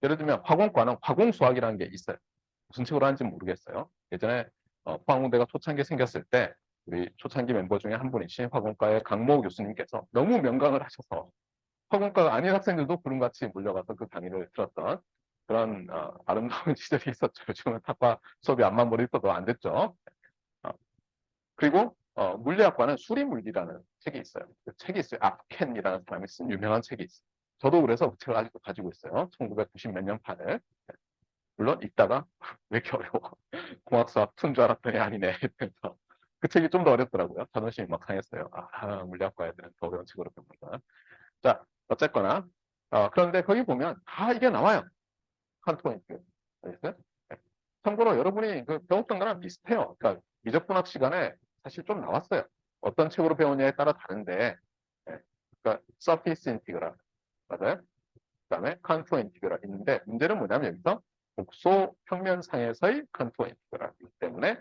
예를 들면 화공과는 화공수학이라는 게 있어요. 무슨 책으로 하는지 모르겠어요. 예전에 포항공대가 초창기에 생겼을 때 우리 초창기 멤버 중에 한 분이신 화공과의 강모 교수님께서 너무 명강을 하셔서 화공과가 아닌 학생들도 구름같이 몰려가서 그 강의를 들었던 그런 아름다운 시절이 있었죠. 요즘은 탁과 수업이 암만 머리서도 안 됐죠. 그리고 물리학과는 수리물리라는 책이 있어요. 그 책이 있어요. 압켄이라는 사람이 쓴 유명한 책이 있어요. 저도 그래서 그 책을 아직도 가지고 있어요. 1990 몇 년 판을. 물론 읽다가 왜 이렇게 어려워. 공학수학 푼 줄 알았더니 아니네. 그래서 그 책이 좀 더 어렵더라고요. 자존심이 막 상했어요. 물리학과 애들은 더 어려운 책으로 배운다. 자, 어쨌거나 그런데 거기 보면 다 이게 나와요. 칸토인트. 참고로 여러분이 배웠던 거랑 비슷해요. 그러니까 미적분학 시간에 사실 좀 나왔어요. 어떤 책으로 배우냐에 따라 다른데, 그러니까 서피스 인티그랄 맞아요. 그다음에 컨투어 인티그랄 있는데 문제는 뭐냐면 여기서 복소 평면상에서의 컨투어 인티그랄이기 때문에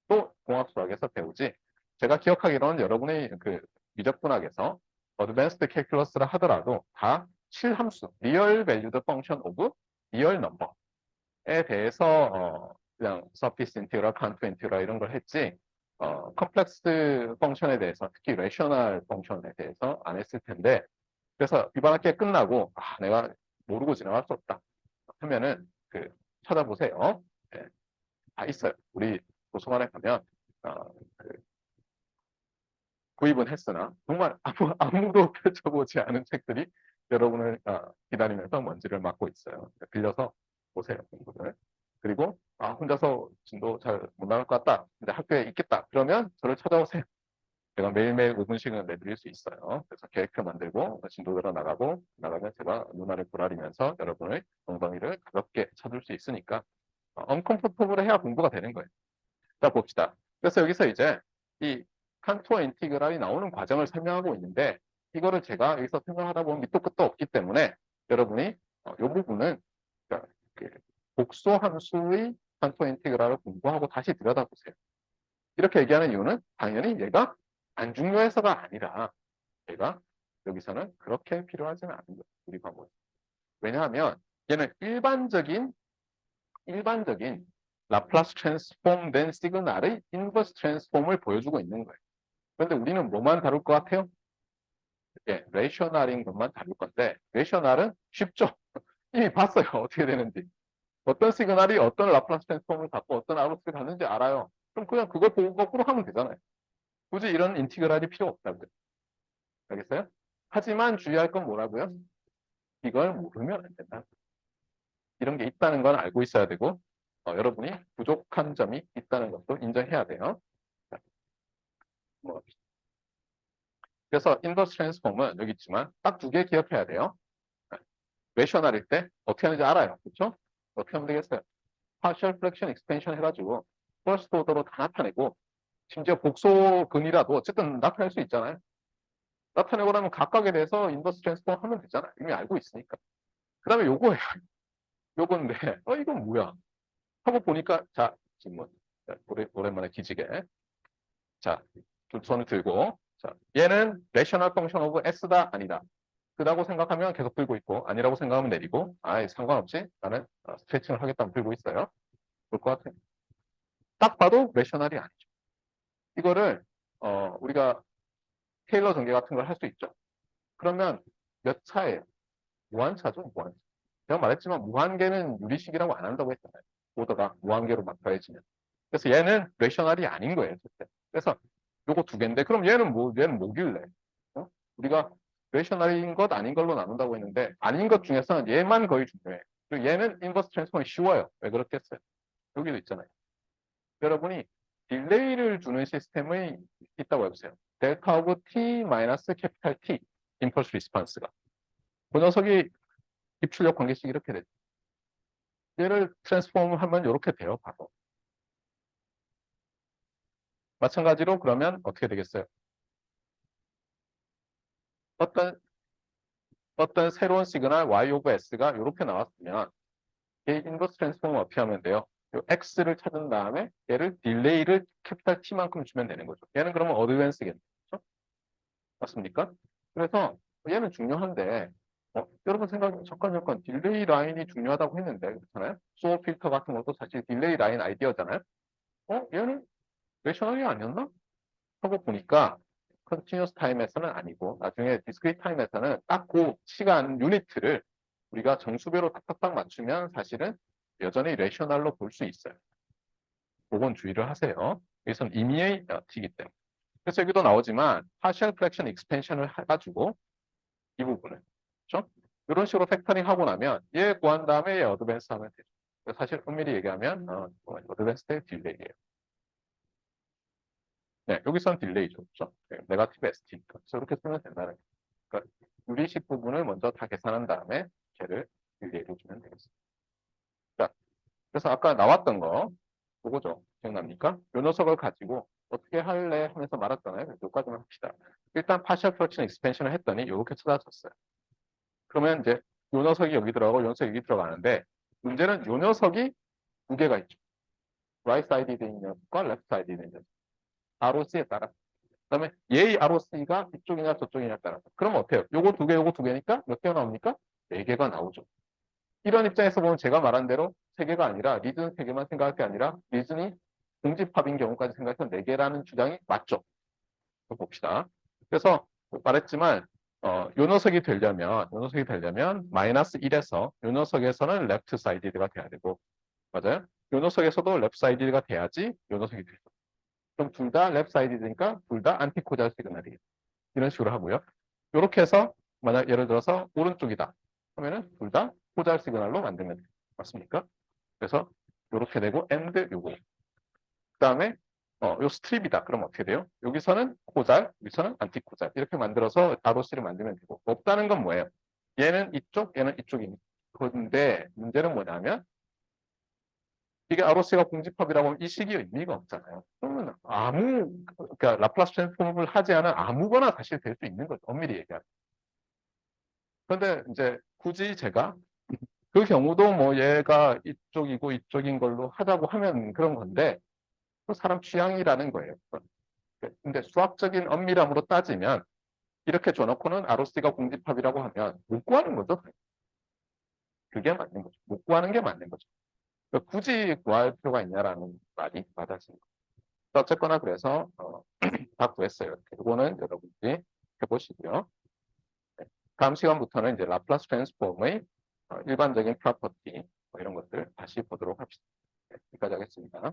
또 공학 수학에서 배우지. 제가 기억하기로는 여러분의 그 미적분학에서 어드밴스드 캘큘러스를 하더라도 다 실함수, 리얼 밸류드 펑션 오브 리얼 넘버에 대해서 그냥 서피스 인티그럴, 컨투어 인티그럴 이런 걸 했지 컴플렉스 펑션에 대해서 특히 레셔널 펑션에 대해서 안 했을 텐데 그래서 이번 학기에 끝나고 내가 모르고 지나갈 수 없다 하면은 찾아보세요. 네, 다 있어요. 우리 도서관에 가면 그 구입은 했으나 정말 아무도 펼쳐보지 않은 책들이 여러분을 기다리면서 먼지를 맡고 있어요. 빌려서 보세요, 공부를. 그리고 혼자서 진도 잘 못 나갈 것 같다. 근데 학교에 있겠다. 그러면 저를 찾아오세요. 제가 매일매일 5분씩은 내드릴 수 있어요. 그래서 계획표 만들고 진도대로 나가면 제가 눈알을 부라리면서 여러분의 엉덩이를 가볍게 쳐줄 수 있으니까 언컴포터블 해야 공부가 되는 거예요. 자, 봅시다. 그래서 여기서 이제 이 칸토어 인티그랄이 나오는 과정을 설명하고 있는데 이거를 제가 여기서 설명하다 보면 밑도 끝도 없기 때문에 여러분이 이 부분은 그러니까 복수 함수의 칸토어 인티그랄을 공부하고 다시 들여다보세요. 이렇게 얘기하는 이유는 당연히 얘가 안 중요해서가 아니라 얘가 여기서는 그렇게 필요하지는 않은 거예요. 우리 과목에. 왜냐하면 얘는 일반적인 라플라스 트랜스폼 된 시그널의 인버스 트랜스폼을 보여주고 있는 거예요. 그런데 우리는 뭐만 다룰 것 같아요? 예, 레이셔널인 것만 다룰 건데 레이셔널은 쉽죠. 이미 봤어요. 어떻게 되는지. 어떤 시그널이 어떤 라플라스 트랜스폼을 갖고 어떤 아웃풋을 갖는지 알아요. 그럼 그냥 그걸 보고 거꾸로 하면 되잖아요. 굳이 이런 인티그랄이 필요 없다고요. 알겠어요? 하지만 주의할 건 뭐라고요? 이걸 모르면 안 된다. 이런 게 있다는 건 알고 있어야 되고 여러분이 부족한 점이 있다는 것도 인정해야 돼요. 뭐, 그래서 인버스 트랜스폼은 여기 있지만 딱 두 개 기억해야 돼요. 레셔널일 때 어떻게 하는지 알아요. 그렇죠? 어떻게 하면 되겠어요? 파셜 플렉션 익스펜션 해가지고 퍼스트 오더로 다 나타내고 심지어 복소근이라도 어쨌든 나타낼 수 있잖아요. 나타내고 나면 각각에 대해서 인버스 트랜스폼 하면 되잖아요. 이미 알고 있으니까. 그 다음에 요거예요. 요건데 이건 뭐야? 하고 보니까 자 질문. 오랜만에 기지개. 자, 두 손을 들고 자, 얘는 레셔널 펑션 오브 S다 아니다. 그다고 생각하면 계속 들고 있고 아니라고 생각하면 내리고 상관없이 나는 스트레칭을 하겠다면 들고 있어요. 그럴 것 같아요. 딱 봐도 레셔널이 아니죠. 이거를 우리가 테일러 전개 같은 걸 할 수 있죠. 그러면 몇 차예요? 무한차죠, 무한차. 제가 말했지만 무한계는 유리식이라고 안 한다고 했잖아요. 오더가 무한계로 막 더해지면. 그래서 얘는 레셔널이 아닌 거예요, 절대. 그래서 요거 두 개인데 그럼 얘는 뭐길래? 우리가 레셔널인 것 아닌 걸로 나눈다고 했는데 아닌 것 중에서는 얘만 거의 중요해. 그리고 얘는 인버스 트랜스폼이 쉬워요. 왜 그렇겠어요? 여기도 있잖아요. 여러분이 딜레이를 주는 시스템이 있다고 해보세요. 델타 오브 t 마이너스 캐피탈 T 임펄스 리스판스가. 그 녀석이 입출력 관계식 이렇게 되죠. 얘를 트랜스폼 하면 이렇게 돼요. 바로. 마찬가지로 그러면 어떻게 되겠어요? 어떤 새로운 시그널 y 오브 s가 이렇게 나왔으면 얘 인버스 트랜스폼을 어떻게 하면 돼요? 요 x를 찾은 다음에 얘를 딜레이를 캐피탈 t만큼 주면 되는 거죠. 얘는 그러면 어드밴스겠죠? 맞습니까? 그래서 얘는 중요한데 여러분 생각에 잠깐 딜레이 라인이 중요하다고 했는데 그렇잖아요? 소어 필터 같은 것도 사실 딜레이 라인 아이디어잖아요? 얘는 레셔널이 아니었나? 하고 보니까 컨티뉴어스 타임에서는 아니고 나중에 디스크리트 타임에서는 딱 그 시간 유니트를 우리가 정수배로 탁탁탁 맞추면 사실은 여전히 레셔널로 볼 수 있어요. 그건 주의를 하세요. 여기서는 임의의 t이기 때문에. 그래서 여기도 나오지만 partial fraction expansion을 해가지고 이 부분을 그렇죠? 이런 식으로 팩터링 하고 나면 얘 구한 다음에 얘 어드밴스 하면 되죠. 사실 엄밀히 얘기하면 어드밴스 때 딜레이예요. 네, 여기서는 딜레이죠. 그렇죠? 네거티브 ST니까. 그래서 이렇게 쓰면 된다는 거예요. 그러니까 유리식 부분을 먼저 다 계산한 다음에 걔를 딜레이로 주면 되겠습니다. 자, 그래서 아까 나왔던 거 그거죠. 기억납니까? 요 녀석을 가지고 어떻게 할래 하면서 말았잖아요. 여기까지만 합시다. 일단 partial fraction expansion을 했더니 이렇게 찾아졌어요. 그러면 이제 요 녀석이 여기 들어가고 요 녀석이 여기 들어가는데 문제는 요 녀석이 두 개가 있죠. right side 있는 녀석과 left side 있는 녀석. ROC에 따라 그다음에 얘의 ROC가 이쪽이냐 저쪽이냐에 따라서. 그럼 어때요? 요거 두 개, 요거 두 개니까 몇 개가 나옵니까? 네 개가 나오죠. 이런 입장에서 보면 제가 말한 대로 세 개가 아니라 리즈는 세 개만 생각할 게 아니라 리즈니 공집합인 경우까지 생각해서 네 개라는 주장이 맞죠. 봅시다. 그래서 말했지만 요 녀석이 되려면 마이너스 1에서 요 녀석에서는 레프트 사이디드가 돼야 되고 맞아요? 요 녀석에서도 레프트 사이디드가 돼야지 요 녀석이 되죠. 그럼 둘 다 레프트 사이디드니까 둘 다 안티코잘 시그널이 이런 식으로 하고요. 이렇게 해서 만약 예를 들어서 오른쪽이다 하면은 둘 다 코잘 시그널로 만들면 돼요. 맞습니까? 그래서 이렇게 되고 and 요거 그다음에 요 스트립이다. 그럼 어떻게 돼요? 여기서는 코잘, 여기서는 안티코잘 이렇게 만들어서 ROC를 만들면 되고 없다는 건 뭐예요? 얘는 이쪽, 얘는 이쪽입니다. 그런데 문제는 뭐냐면 이게 ROC가 공집합이라고 하면 이 식이 의미가 없잖아요. 그러면 그러니까 라플라스 트랜스폼을 하지 않은 아무거나 사실 될 수 있는 거죠. 엄밀히 얘기하면. 그런데 이제 굳이 제가 그 경우도 뭐 얘가 이쪽이고 이쪽인 걸로 하자고 하면 그런 건데 그 사람 취향이라는 거예요. 근데 수학적인 엄밀함으로 따지면 이렇게 줘놓고는 ROC가 공집합이라고 하면 못 구하는 거죠. 그게 맞는 거죠. 못 구하는 게 맞는 거죠. 그러니까 굳이 구할 필요가 있냐라는 말이 맞아지는 거죠. 어쨌거나 그래서 다 구했어요. 이거는 여러분들이 해보시고요. 네. 다음 시간부터는 이제 라플라스 트랜스폼의 일반적인 프로퍼티 뭐 이런 것들 다시 보도록 합시다. 네, 여기까지 하겠습니다.